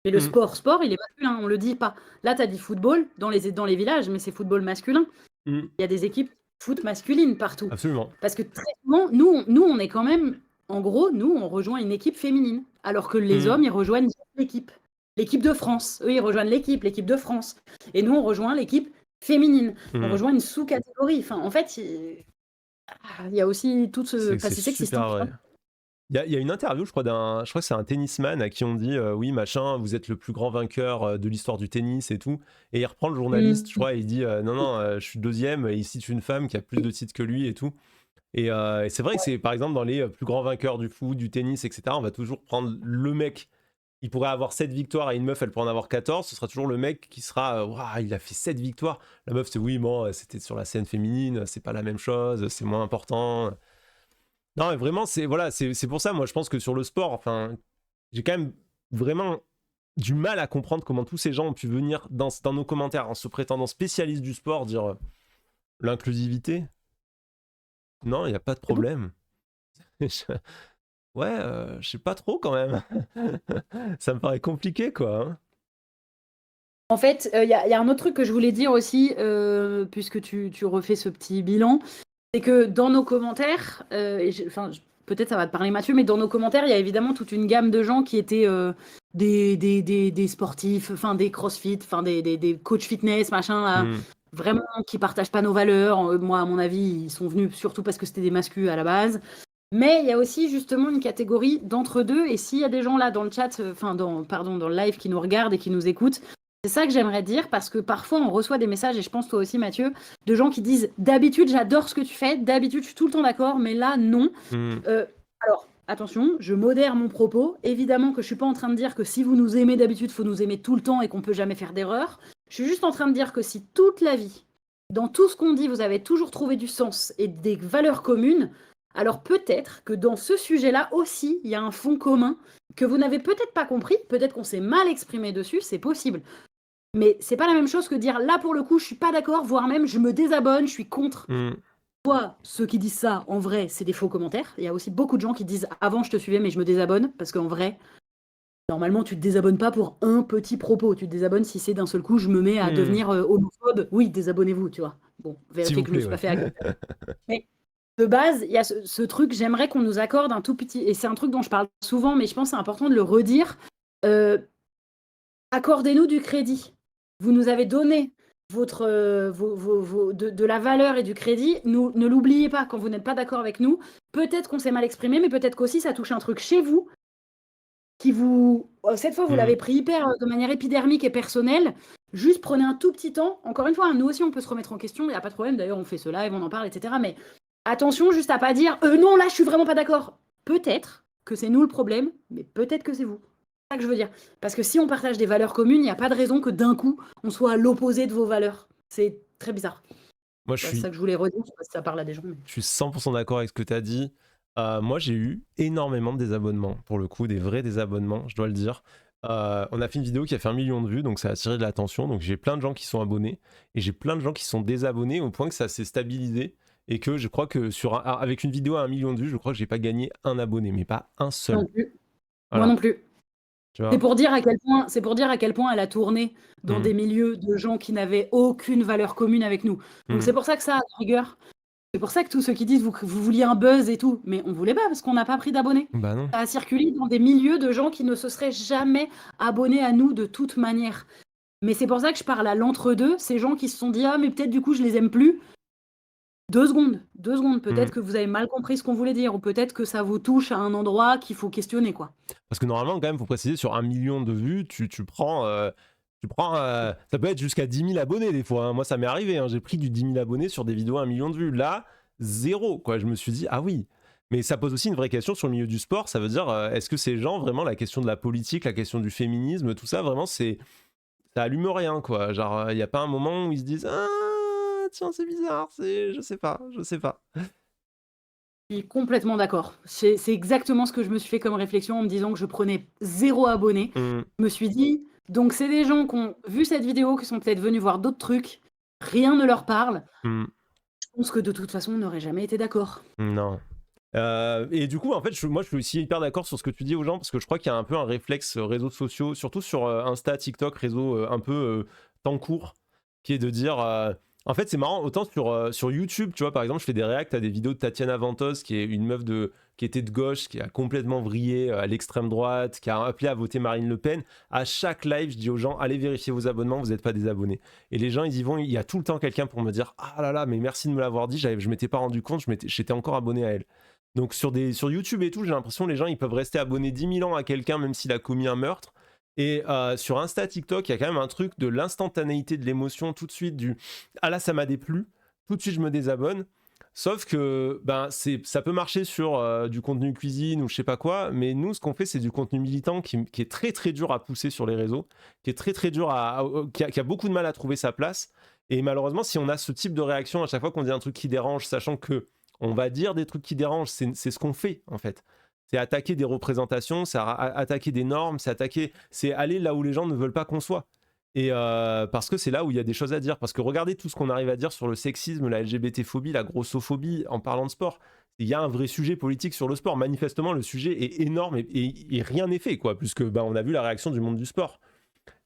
Mais le Mm, sport, il est masculin, on le dit pas. Là, tu as dit football dans les villages, mais c'est football masculin. mm, Il y a des équipes foot masculines partout. absolument. Parce que très souvent, nous, on est quand même, en gros, nous, on rejoint une équipe féminine. Alors que les Mm, hommes, ils rejoignent l'équipe. L'équipe de France. Eux, ils rejoignent l'équipe de France. Et nous, on rejoint l'équipe féminine. On mm. rejoint une sous-catégorie. Enfin, en fait, il y a aussi tout ce C'est passé sexiste, hein, super vrai. Il y a une interview, je crois que c'est un tennisman à qui on dit oui, machin, vous êtes le plus grand vainqueur de l'histoire du tennis et tout. Et il reprend le journaliste, je Mmh. crois, et il dit non, non, je suis deuxième, et il cite une femme qui a plus de titres que lui et tout. Et c'est vrai que c'est, par exemple, dans les plus grands vainqueurs du foot, du tennis, etc., on va toujours prendre le mec. Il pourrait avoir 7 victoires et une meuf, elle pourrait en avoir 14. Ce sera toujours le mec qui sera waouh, il a fait 7 victoires. La meuf, c'est oui, bon, c'était sur la scène féminine, c'est pas la même chose, c'est moins important. Non, mais vraiment, c'est pour ça, moi, je pense que sur le sport, enfin, j'ai quand même vraiment du mal à comprendre comment tous ces gens ont pu venir dans nos commentaires en se prétendant spécialistes du sport dire l'inclusivité. Non, il n'y a pas de C'est bon. problème. Ouais, je sais pas trop quand même. Ça me paraît compliqué, quoi. Hein. En fait, il y a un autre truc que je voulais dire aussi, puisque tu refais ce petit bilan, c'est que dans nos commentaires, peut-être ça va te parler Mathieu, mais dans nos commentaires, il y a évidemment toute une gamme de gens qui étaient des sportifs, enfin des crossfit, enfin des coachs fitness, machin, là, Hmm, vraiment qui partagent pas nos valeurs. Moi, à mon avis, ils sont venus surtout parce que c'était des mascus à la base. Mais il y a aussi justement une catégorie d'entre-deux. Et s'il y a des gens là dans le chat, dans le live qui nous regardent et qui nous écoutent, c'est ça que j'aimerais dire parce que parfois on reçoit des messages, et je pense toi aussi Mathieu, de gens qui disent d'habitude j'adore ce que tu fais, d'habitude je suis tout le temps d'accord, mais là non. hmm, Alors attention, je modère mon propos. Évidemment que je suis pas en train de dire que si vous nous aimez d'habitude, faut nous aimer tout le temps et qu'on peut jamais faire d'erreur. Je suis juste en train de dire que si toute la vie, dans tout ce qu'on dit, vous avez toujours trouvé du sens et des valeurs communes, alors peut-être que dans ce sujet-là aussi, il y a un fond commun que vous n'avez peut-être pas compris, peut-être qu'on s'est mal exprimé dessus, c'est possible. Mais c'est pas la même chose que dire là pour le coup, je suis pas d'accord, voire même je me désabonne, je suis contre. hmm, Soit ceux qui disent ça, en vrai, c'est des faux commentaires. Il y a aussi beaucoup de gens qui disent avant je te suivais, mais je me désabonne parce qu'en vrai, normalement, tu te désabonnes pas pour un petit propos. Tu te désabonnes si c'est d'un seul coup, je me mets à hmm. devenir homophobe. Oui, désabonnez-vous, tu vois. Bon, S'il vérifiez vous que je me plaît, suis pas ouais. fait agresser. Mais de base, il y a ce truc, j'aimerais qu'on nous accorde un tout petit. Et c'est un truc dont je parle souvent, mais je pense que c'est important de le redire. Euh, Accordez-nous du crédit. Vous nous avez donné de la valeur et du crédit. Nous, ne l'oubliez pas quand vous n'êtes pas d'accord avec nous. Peut-être qu'on s'est mal exprimé, mais peut-être qu'aussi ça touche un truc chez vous qui vous. Cette fois, vous Hmm. l'avez pris hyper de manière épidermique et personnelle. Juste prenez un tout petit temps. Encore une fois, hein, nous aussi, on peut se remettre en question. Il n'y a pas de problème. D'ailleurs, on fait ce live, on en parle, etc. Mais attention, juste à pas dire non, là, je suis vraiment pas d'accord. Peut-être que c'est nous le problème, mais peut-être que c'est vous. C'est ça que je veux dire. Parce que si on partage des valeurs communes, il n'y a pas de raison que d'un coup, on soit à l'opposé de vos valeurs. C'est très bizarre. Moi, Ouais, c'est ça que je voulais redire. Je sais pas si ça parle à des gens. je suis 100% d'accord avec ce que tu as dit. Moi, j'ai eu énormément de désabonnements, pour le coup, des vrais désabonnements, je dois le dire. On a fait une vidéo qui a fait 1 million de vues, donc ça a attiré de l'attention. Donc j'ai plein de gens qui sont abonnés et j'ai plein de gens qui sont désabonnés au point que ça s'est stabilisé et que je crois que avec une vidéo à 1 million de vues, je crois que j'ai pas gagné un abonné, mais pas un Non seul. plus. Moi Voilà, non plus. tu vois. C'est pour dire à quel point elle a tourné dans Hmm, des milieux de gens qui n'avaient aucune valeur commune avec nous. Donc hmm. c'est pour ça que ça, à la rigueur, c'est pour ça que tous ceux qui disent vous vouliez un buzz et tout, mais on voulait pas parce qu'on n'a pas pris d'abonnés. Bah non. Ça a circulé dans des milieux de gens qui ne se seraient jamais abonnés à nous de toute manière. Mais c'est pour ça que je parle à l'entre-deux, ces gens qui se sont dit ah mais peut-être du coup je les aime plus. 2 secondes, Hmm. peut-être que vous avez mal compris ce qu'on voulait dire, ou peut-être que ça vous touche à un endroit qu'il faut questionner, quoi. Parce que normalement, quand même, faut préciser, sur 1 million de vues, tu prends Tu prends, ça peut être jusqu'à 10 000 abonnés des fois, hein. Moi ça m'est arrivé, hein. J'ai pris du 10 000 abonnés sur des vidéos à 1 million de vues. Là, zéro, quoi. Je me suis dit, ah oui. Mais ça pose aussi une vraie question sur le milieu du sport. Ça veut dire, est-ce que ces gens, vraiment, la question de la politique, la question du féminisme, tout ça, vraiment, ça allume rien, quoi. Genre, il n'y a pas un moment où ils se disent, ah, tiens, c'est bizarre, je sais pas, je sais pas. Je suis complètement d'accord. C'est exactement ce que je me suis fait comme réflexion en me disant que je prenais 0 abonnés. Mm, Je me suis dit, donc c'est des gens qui ont vu cette vidéo, qui sont peut-être venus voir d'autres trucs, rien ne leur parle. mm, Je pense que de toute façon, on n'aurait jamais été d'accord. non. Et du coup, en fait, moi, je suis aussi hyper d'accord sur ce que tu dis aux gens, parce que je crois qu'il y a un peu un réflexe réseaux sociaux, surtout sur Insta, TikTok, réseau un peu temps court, qui est de dire... en fait, c'est marrant, autant sur YouTube, tu vois, par exemple, je fais des reacts à des vidéos de Tatiana Ventose, qui est une meuf qui était de gauche, qui a complètement vrillé à l'extrême droite, qui a appelé à voter Marine Le Pen. À chaque live, je dis aux gens, allez vérifier vos abonnements, vous n'êtes pas des abonnés. Et les gens, ils y vont, il y a tout le temps quelqu'un pour me dire, ah là là, mais merci de me l'avoir dit, je m'étais pas rendu compte, j'étais encore abonné à elle. Donc sur YouTube et tout, j'ai l'impression que les gens ils peuvent rester abonnés 10 000 ans à quelqu'un même s'il a commis un meurtre. Et sur Insta, TikTok, il y a quand même un truc de l'instantanéité de l'émotion tout de suite du ah là ça m'a déplu, tout de suite je me désabonne. Sauf que ben ça peut marcher sur du contenu cuisine ou je sais pas quoi, mais nous ce qu'on fait c'est du contenu militant qui est très très dur à pousser sur les réseaux, qui est très très dur qui a beaucoup de mal à trouver sa place. Et malheureusement si on a ce type de réaction à chaque fois qu'on dit un truc qui dérange, sachant que on va dire des trucs qui dérangent, c'est ce qu'on fait en fait. C'est attaquer des représentations, c'est attaquer des normes, c'est aller là où les gens ne veulent pas qu'on soit. Et parce que c'est là où il y a des choses à dire. Parce que regardez tout ce qu'on arrive à dire sur le sexisme, la LGBT-phobie, la grossophobie en parlant de sport. Il y a un vrai sujet politique sur le sport. Manifestement, le sujet est énorme et rien n'est fait, quoi. Puisque bah, on a vu la réaction du monde du sport.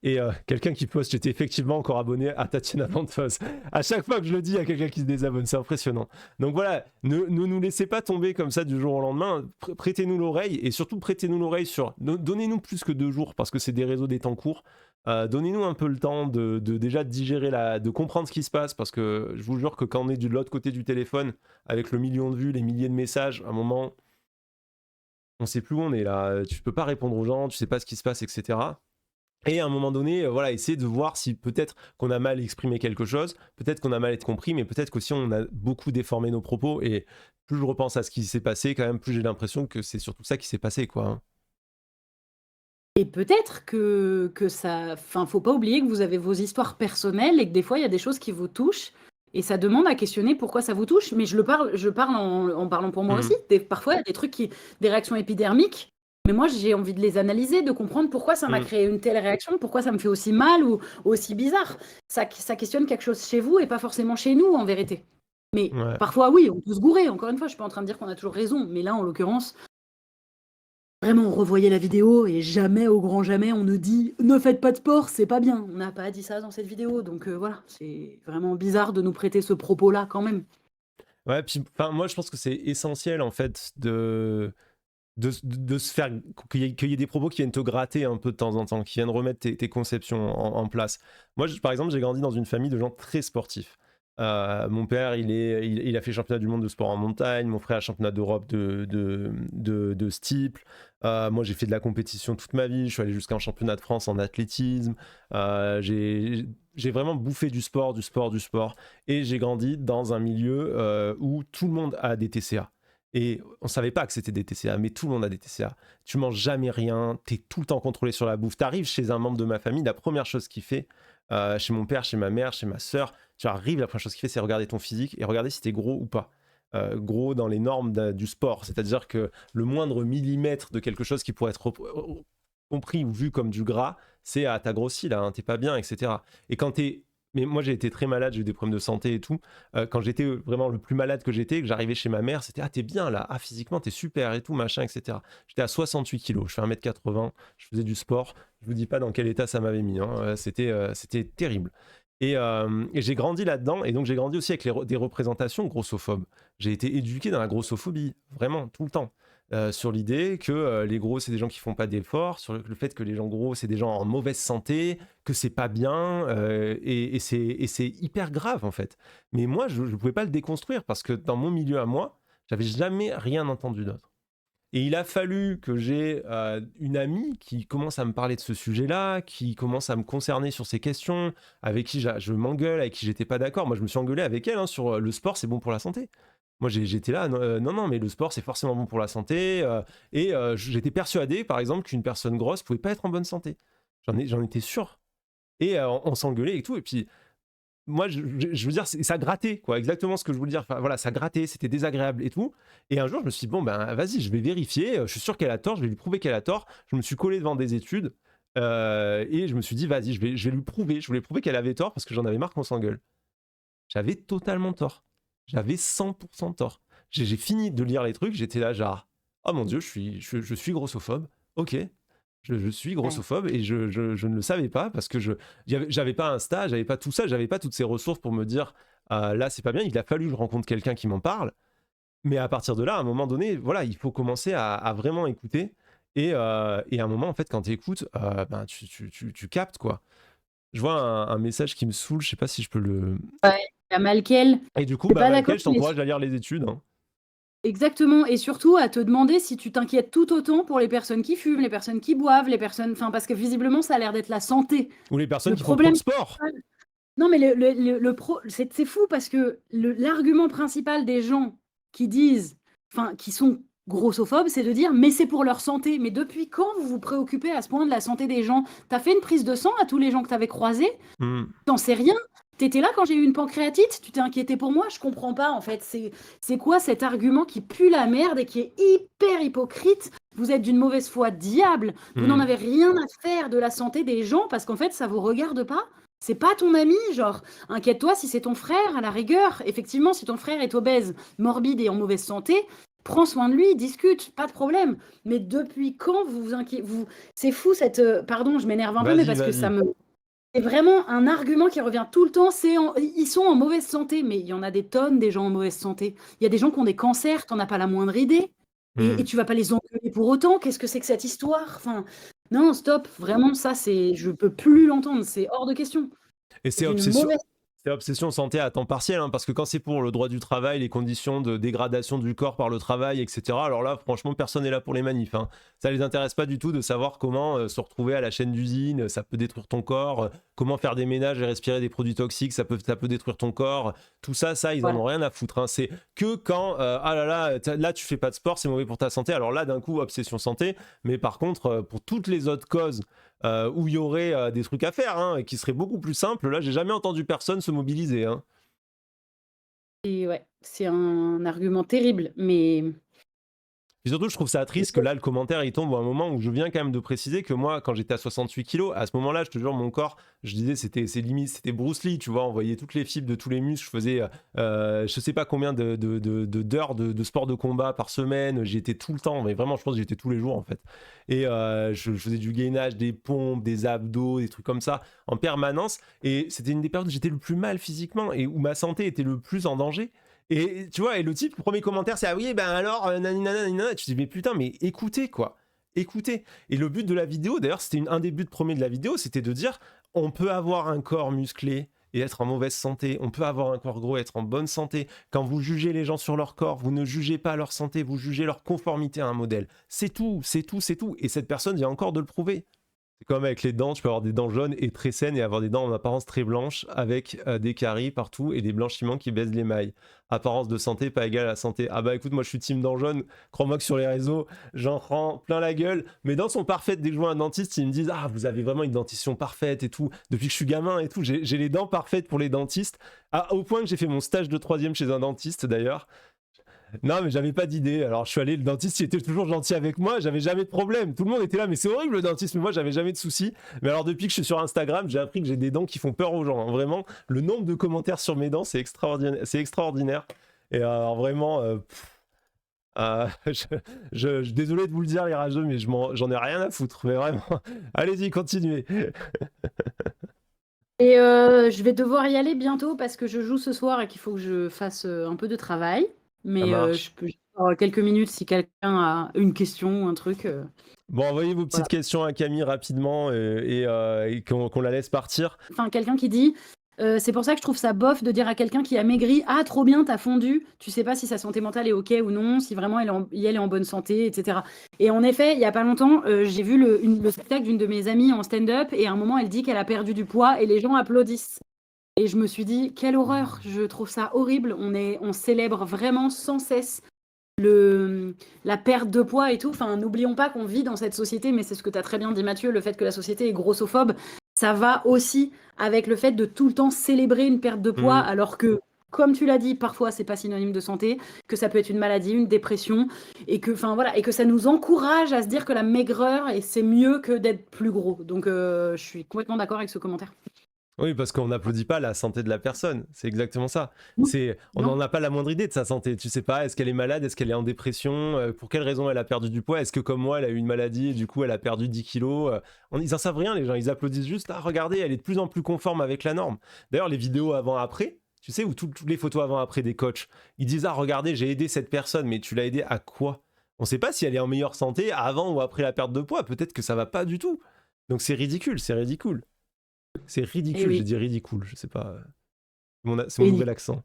Et quelqu'un qui poste, j'étais effectivement encore abonné à Tatiana Ventose. À chaque fois que je le dis, il y a quelqu'un qui se désabonne, c'est impressionnant. Donc voilà, ne nous laissez pas tomber comme ça du jour au lendemain, prêtez-nous l'oreille, et surtout prêtez-nous l'oreille donnez-nous plus que 2 jours, parce que c'est des réseaux des temps courts. Donnez-nous un peu le temps de déjà digérer, de comprendre ce qui se passe, parce que je vous jure que quand on est de l'autre côté du téléphone, avec le million de vues, les milliers de messages, à un moment, on sait plus où on est là, tu peux pas répondre aux gens, tu sais pas ce qui se passe, etc. Et à un moment donné, voilà, essayer de voir si peut-être qu'on a mal exprimé quelque chose, peut-être qu'on a mal été compris, mais peut-être qu'aussi on a beaucoup déformé nos propos. Et plus je repense à ce qui s'est passé, quand même, plus j'ai l'impression que c'est surtout ça qui s'est passé, quoi, hein. Et peut-être que ça... Enfin, faut pas oublier que vous avez vos histoires personnelles et que des fois, il y a des choses qui vous touchent. Et ça demande à questionner pourquoi ça vous touche. Mais je parle en parlant pour moi aussi. Mhm. Parfois, il y a des trucs des réactions épidermiques. Mais moi, j'ai envie de les analyser, de comprendre pourquoi ça m'a Mhm. créé une telle réaction, pourquoi ça me fait aussi mal ou aussi bizarre. Ça questionne quelque chose chez vous et pas forcément chez nous, en vérité. Mais Ouais. parfois, oui, on peut se gourer. Encore une fois, je suis pas en train de dire qu'on a toujours raison. Mais là, en l'occurrence, vraiment, on revoyait la vidéo et jamais, au grand jamais, on ne dit ne faites pas de sport, c'est pas bien. On n'a pas dit ça dans cette vidéo. Donc voilà, c'est vraiment bizarre de nous prêter ce propos-là quand même. Ouais, puis moi je pense que c'est essentiel en fait de se faire qu'il y ait des propos qui viennent te gratter un peu de temps en temps, qui viennent remettre tes conceptions en place. Moi, par exemple, j'ai grandi dans une famille de gens très sportifs. Mon père, il a fait championnat du monde de sport en montagne. Mon frère, championnat d'Europe de steeple. Moi, j'ai fait de la compétition toute ma vie. Je suis allé jusqu'à un championnat de France en athlétisme. J'ai vraiment bouffé du sport, du sport, du sport. Et j'ai grandi dans un milieu où tout le monde a des TCA. Et on savait pas que c'était des TCA, mais tout le monde a des TCA. Tu manges jamais rien, tu es tout le temps contrôlé sur la bouffe. Tu arrives chez un membre de ma famille, la première chose qu'il fait, chez mon père, chez ma mère, chez ma sœur, tu arrives, la première chose qu'il fait, c'est regarder ton physique et regarder si tu es gros ou pas. Gros dans les normes du sport, c'est-à-dire que le moindre millimètre de quelque chose qui pourrait être compris ou vu comme du gras, c'est t'as grossi là, hein, t'es pas bien, etc. Et quand t'es mais moi j'ai été très malade, j'ai eu des problèmes de santé et tout. Quand j'étais vraiment le plus malade que j'étais, que j'arrivais chez ma mère, c'était t'es bien là, physiquement t'es super et tout, machin, etc. J'étais à 68 kilos, je fais 1m80, je faisais du sport, je vous dis pas dans quel état ça m'avait mis, hein. C'était terrible. Et j'ai grandi là-dedans, et donc j'ai grandi aussi avec des représentations grossophobes. J'ai été éduqué dans la grossophobie, vraiment, tout le temps. Sur l'idée que les gros c'est des gens qui font pas d'efforts, sur le fait que les gens gros c'est des gens en mauvaise santé, que c'est pas bien, et c'est hyper grave en fait. Mais moi je pouvais pas le déconstruire parce que dans mon milieu à moi, j'avais jamais rien entendu d'autre. Et il a fallu que j'ai une amie qui commence à me parler de ce sujet-là, qui commence à me concerner sur ces questions, avec qui je m'engueule, avec qui j'étais pas d'accord. Moi, je me suis engueulé avec elle, hein, sur le sport, c'est bon pour la santé. Moi, j'étais là, non, non, mais le sport, c'est forcément bon pour la santé. J'étais persuadé, par exemple, qu'une personne grosse pouvait pas être en bonne santé. J'en étais sûr. Et on s'engueulait et tout. Et puis, moi, je veux dire, ça grattait, quoi, exactement ce que je voulais dire. Enfin, voilà, ça grattait, c'était désagréable et tout. Et un jour, je me suis dit, bon, ben, vas-y, je vais vérifier. Je suis sûr qu'elle a tort, je vais lui prouver qu'elle a tort. Je me suis collé devant des études et je me suis dit, vas-y, je vais lui prouver. Je voulais prouver qu'elle avait tort parce que j'en avais marre qu'on s'engueule. J'avais totalement tort. J'avais 100% tort. J'ai fini de lire les trucs, j'étais là, genre, oh mon Dieu, je suis grossophobe. Ok, je suis Ouais. grossophobe et je ne le savais pas parce que j'avais pas Insta, j'avais pas tout ça, j'avais pas toutes ces ressources pour me dire là c'est pas bien. Il a fallu que je rencontre quelqu'un qui m'en parle. Mais à partir de là, à un moment donné, voilà, il faut commencer à vraiment écouter. Et à un moment, en fait, quand tu écoutes, ben, tu captes quoi. Je vois un message qui me saoule, je sais pas si je peux le. Ouais, il y a Malkel. Et du coup, Tu bah pas d'accord, Malkel, je mais t'encourage à lire les études, hein. exactement, et surtout à te demander si tu t'inquiètes tout autant pour les personnes qui fument, les personnes qui boivent, les personnes, enfin parce que visiblement ça a l'air d'être la santé. Ou les personnes Le qui font trop problème, de sport. non mais c'est fou parce que l'argument principal des gens qui disent, enfin qui sont grossophobes, c'est de dire mais c'est pour leur santé. Mais depuis quand vous vous préoccupez à ce point de la santé des gens? T'as fait une prise de sang à tous les gens que t'avais croisés? Hmm. T'en sais rien. T'étais là quand j'ai eu une pancréatite, tu t'es inquiété pour moi, je comprends pas en fait. C'est quoi cet argument qui pue la merde et qui est hyper hypocrite? Vous êtes d'une mauvaise foi diable, vous n'en Hmm. avez rien à faire de la santé des gens parce qu'en fait ça vous regarde pas. C'est pas ton ami, genre, inquiète-toi si c'est ton frère à la rigueur. Effectivement, si ton frère est obèse, morbide et en mauvaise santé, prends soin de lui, discute, pas de problème. Mais depuis quand vous vous inquiétez C'est fou cette. Pardon, je m'énerve un peu, mais Vas-y, parce que ça vas-y. me c'est vraiment un argument qui revient tout le temps, ils sont en mauvaise santé, mais il y en a des tonnes des gens en mauvaise santé. Il y a des gens qui ont des cancers, t'en as pas la moindre idée, et Hmm. tu vas pas les engueuler pour autant. Qu'est-ce que c'est que cette histoire? Enfin, non, stop, vraiment, ça, je peux plus l'entendre, c'est hors de question. Et C'est d'une mauvaise. c'est obsession santé à temps partiel, hein, parce que quand c'est pour le droit du travail, les conditions de dégradation du corps par le travail, etc., alors là, franchement, personne n'est là pour les manifs, hein. Ça les intéresse pas du tout de savoir comment se retrouver à la chaîne d'usine, ça peut détruire ton corps, comment faire des ménages et respirer des produits toxiques, ça peut détruire ton corps, tout ça, ils en Voilà. ont rien à foutre, hein. C'est que quand, ah là là, là, tu fais pas de sport, c'est mauvais pour ta santé, alors là, d'un coup, obsession santé, mais par contre, pour toutes les autres causes où il y aurait des trucs à faire, hein, et qui seraient beaucoup plus simples. Là, j'ai jamais entendu personne se mobiliser, hein. Et ouais, c'est un argument terrible, mais Et surtout, je trouve ça triste que là, le commentaire, il tombe à un moment où je viens quand même de préciser que moi, quand j'étais à 68 kilos, à ce moment-là, je te jure, mon corps, je disais, c'est limite, c'était Bruce Lee, tu vois, on voyait toutes les fibres de tous les muscles, je faisais, je sais pas combien d'heures de sport de combat par semaine, j'y étais tout le temps, mais vraiment, je pense que j'y étais tous les jours, en fait. Et je faisais du gainage, des pompes, des abdos, des trucs comme ça, en permanence, et c'était une des périodes où j'étais le plus mal physiquement, et où ma santé était le plus en danger. Et tu vois, et le type, le premier commentaire, c'est ah oui, ben alors, nanana, nanana. Tu te dis, mais putain, mais écoutez, quoi. Écoutez. Et le but de la vidéo, d'ailleurs, c'était un des buts premiers de la vidéo, c'était de dire on peut avoir un corps musclé et être en mauvaise santé. On peut avoir un corps gros et être en bonne santé. Quand vous jugez les gens sur leur corps, vous ne jugez pas leur santé, vous jugez leur conformité à un modèle. C'est tout, c'est tout, c'est tout. Et cette personne vient encore de le prouver. C'est comme avec les dents, tu peux avoir des dents jaunes et très saines et avoir des dents en apparence très blanches avec des caries partout et des blanchiments qui baissent l'émail. Apparence de santé pas égale à santé. Ah bah écoute, moi je suis team dents jaunes, crois-moi que sur les réseaux, j'en prends plein la gueule. Mes dents sont parfaites, dès que je vois un dentiste, ils me disent ah vous avez vraiment une dentition parfaite et tout. Depuis que je suis gamin et tout, j'ai les dents parfaites pour les dentistes. Au point que j'ai fait mon stage de 3e chez un dentiste d'ailleurs. Non, mais j'avais pas d'idée. Alors, je suis allé, le dentiste, il était toujours gentil avec moi, j'avais jamais de problème. Tout le monde était là, mais c'est horrible le dentiste, mais moi, j'avais jamais de soucis. Mais alors, depuis que je suis sur Instagram, j'ai appris que j'ai des dents qui font peur aux gens, hein. Vraiment, le nombre de commentaires sur mes dents, c'est extraordinaire. C'est extraordinaire. Et alors, vraiment, désolé de vous le dire, les rageux, mais j'en ai rien à foutre. Mais vraiment, allez-y, continuez. et je vais devoir y aller bientôt parce que je joue ce soir et qu'il faut que je fasse un peu de travail. Ça Mais je marche. peux avoir quelques minutes si quelqu'un a une question ou un truc. Bon, envoyez vos Voilà. petites questions à Camille rapidement et qu'on la laisse partir. Enfin, quelqu'un qui dit C'est pour ça que je trouve ça bof de dire à quelqu'un qui a maigri: «Ah trop bien, t'as fondu». Tu sais pas si sa santé mentale est OK ou non, si vraiment elle est en bonne santé, et cetera. Et en effet, il y a pas longtemps, j'ai vu le spectacle d'une de mes amies en stand-up et à un moment, elle dit qu'elle a perdu du poids et les gens applaudissent. Et je me suis dit: «Quelle horreur!» Je trouve ça horrible. On célèbre vraiment sans cesse la perte de poids et tout. Enfin, n'oublions pas qu'on vit dans cette société, mais c'est ce que tu as très bien dit, Mathieu, le fait que la société est grossophobe, ça va aussi avec le fait de tout le temps célébrer une perte de poids, Mm. alors que, comme tu l'as dit, parfois c'est pas synonyme de santé, que ça peut être une maladie, une dépression, et que, enfin voilà, et que ça nous encourage à se dire que la maigreur, et c'est mieux que d'être plus gros. Donc, je suis complètement d'accord avec ce commentaire. Oui, parce qu'on n'applaudit pas la santé de la personne. C'est exactement ça. On Non. n'en a pas la moindre idée de sa santé. Tu sais pas, est-ce qu'elle est malade, est-ce qu'elle est en dépression, pour quelle raison elle a perdu du poids, est-ce que comme moi, elle a eu une maladie et du coup, elle a perdu 10 kilos. Ils en savent rien, les gens. Ils applaudissent juste, ah, regardez, elle est de plus en plus conforme avec la norme. D'ailleurs, les vidéos avant-après, tu sais, ou toutes les photos avant-après des coachs, ils disent, ah, regardez, j'ai aidé cette personne, mais tu l'as aidé à quoi? On ne sait pas si elle est en meilleure santé avant ou après la perte de poids. Peut-être que ça va pas du tout. Donc c'est ridicule, c'est ridicule. C'est Et ridicule, j'ai oui. dit ridicule, je sais pas. C'est mon Et nouvel accent.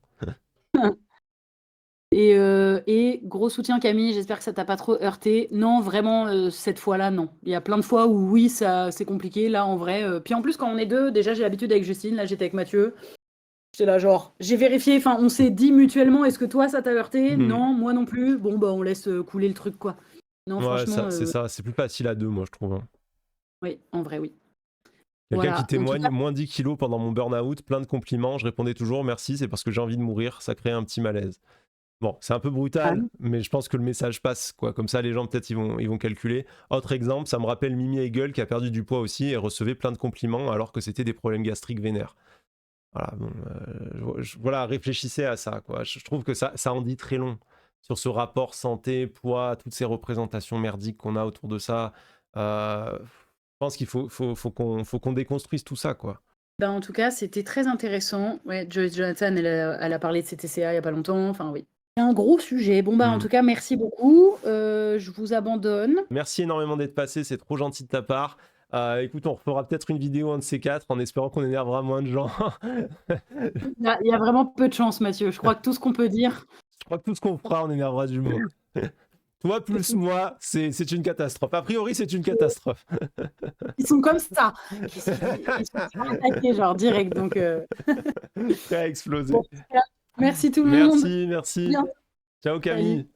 Et gros soutien Camille, j'espère que ça t'a pas trop heurté. Non, vraiment, cette fois-là, non. Il y a plein de fois où oui, ça c'est compliqué. Là, en vrai. Puis en plus, quand on est deux, déjà j'ai l'habitude avec Justine, là j'étais avec Mathieu. J'étais là, genre, j'ai vérifié, enfin, on s'est dit mutuellement, est-ce que toi ça t'a heurté? Hmm. Non, moi non plus. Bon, bah on laisse couler le truc, quoi. Non, Ouais, franchement, c'est ça. C'est plus facile à deux, moi, je trouve. Hein. oui, en vrai, oui. Quelqu'un qui Voilà, en tout témoigne, cas, moins 10 kilos pendant mon burn-out, plein de compliments, je répondais toujours merci, c'est parce que j'ai envie de mourir, ça crée un petit malaise. Bon, c'est un peu brutal, mais je pense que le message passe, quoi. Comme ça, les gens, peut-être, ils vont calculer. Autre exemple, ça me rappelle Mimi Hegel qui a perdu du poids aussi et recevait plein de compliments alors que c'était des problèmes gastriques vénères. Voilà, bon, voilà, réfléchissez à ça, quoi. Je trouve que ça en dit très long sur ce rapport santé, poids, toutes ces représentations merdiques qu'on a autour de ça. Je pense qu'il faut qu'on déconstruise tout ça, quoi. ben, en tout cas, c'était très intéressant. Ouais, Joyce Jonathan, elle a parlé de ses TCA il y a pas longtemps. Enfin, oui. C'est un gros sujet. Bon, bah, en Mm. tout cas, merci beaucoup. Je vous abandonne. Merci énormément d'être passé, c'est trop gentil de ta part. Écoute, on refera peut-être une vidéo, un de ces quatre, en espérant qu'on énervera moins de gens. Il y a vraiment peu de chance, Mathieu. Je crois que tout ce qu'on peut dire. Je crois que tout ce qu'on fera, on énervera du monde. Toi plus moi, c'est une catastrophe. A priori, c'est une catastrophe. Ils sont comme ça. Ils sont attaqués, genre, direct. Donc, Prêt à exploser. bon, merci tout le monde. Merci, merci. Bien. Ciao Salut. Camille.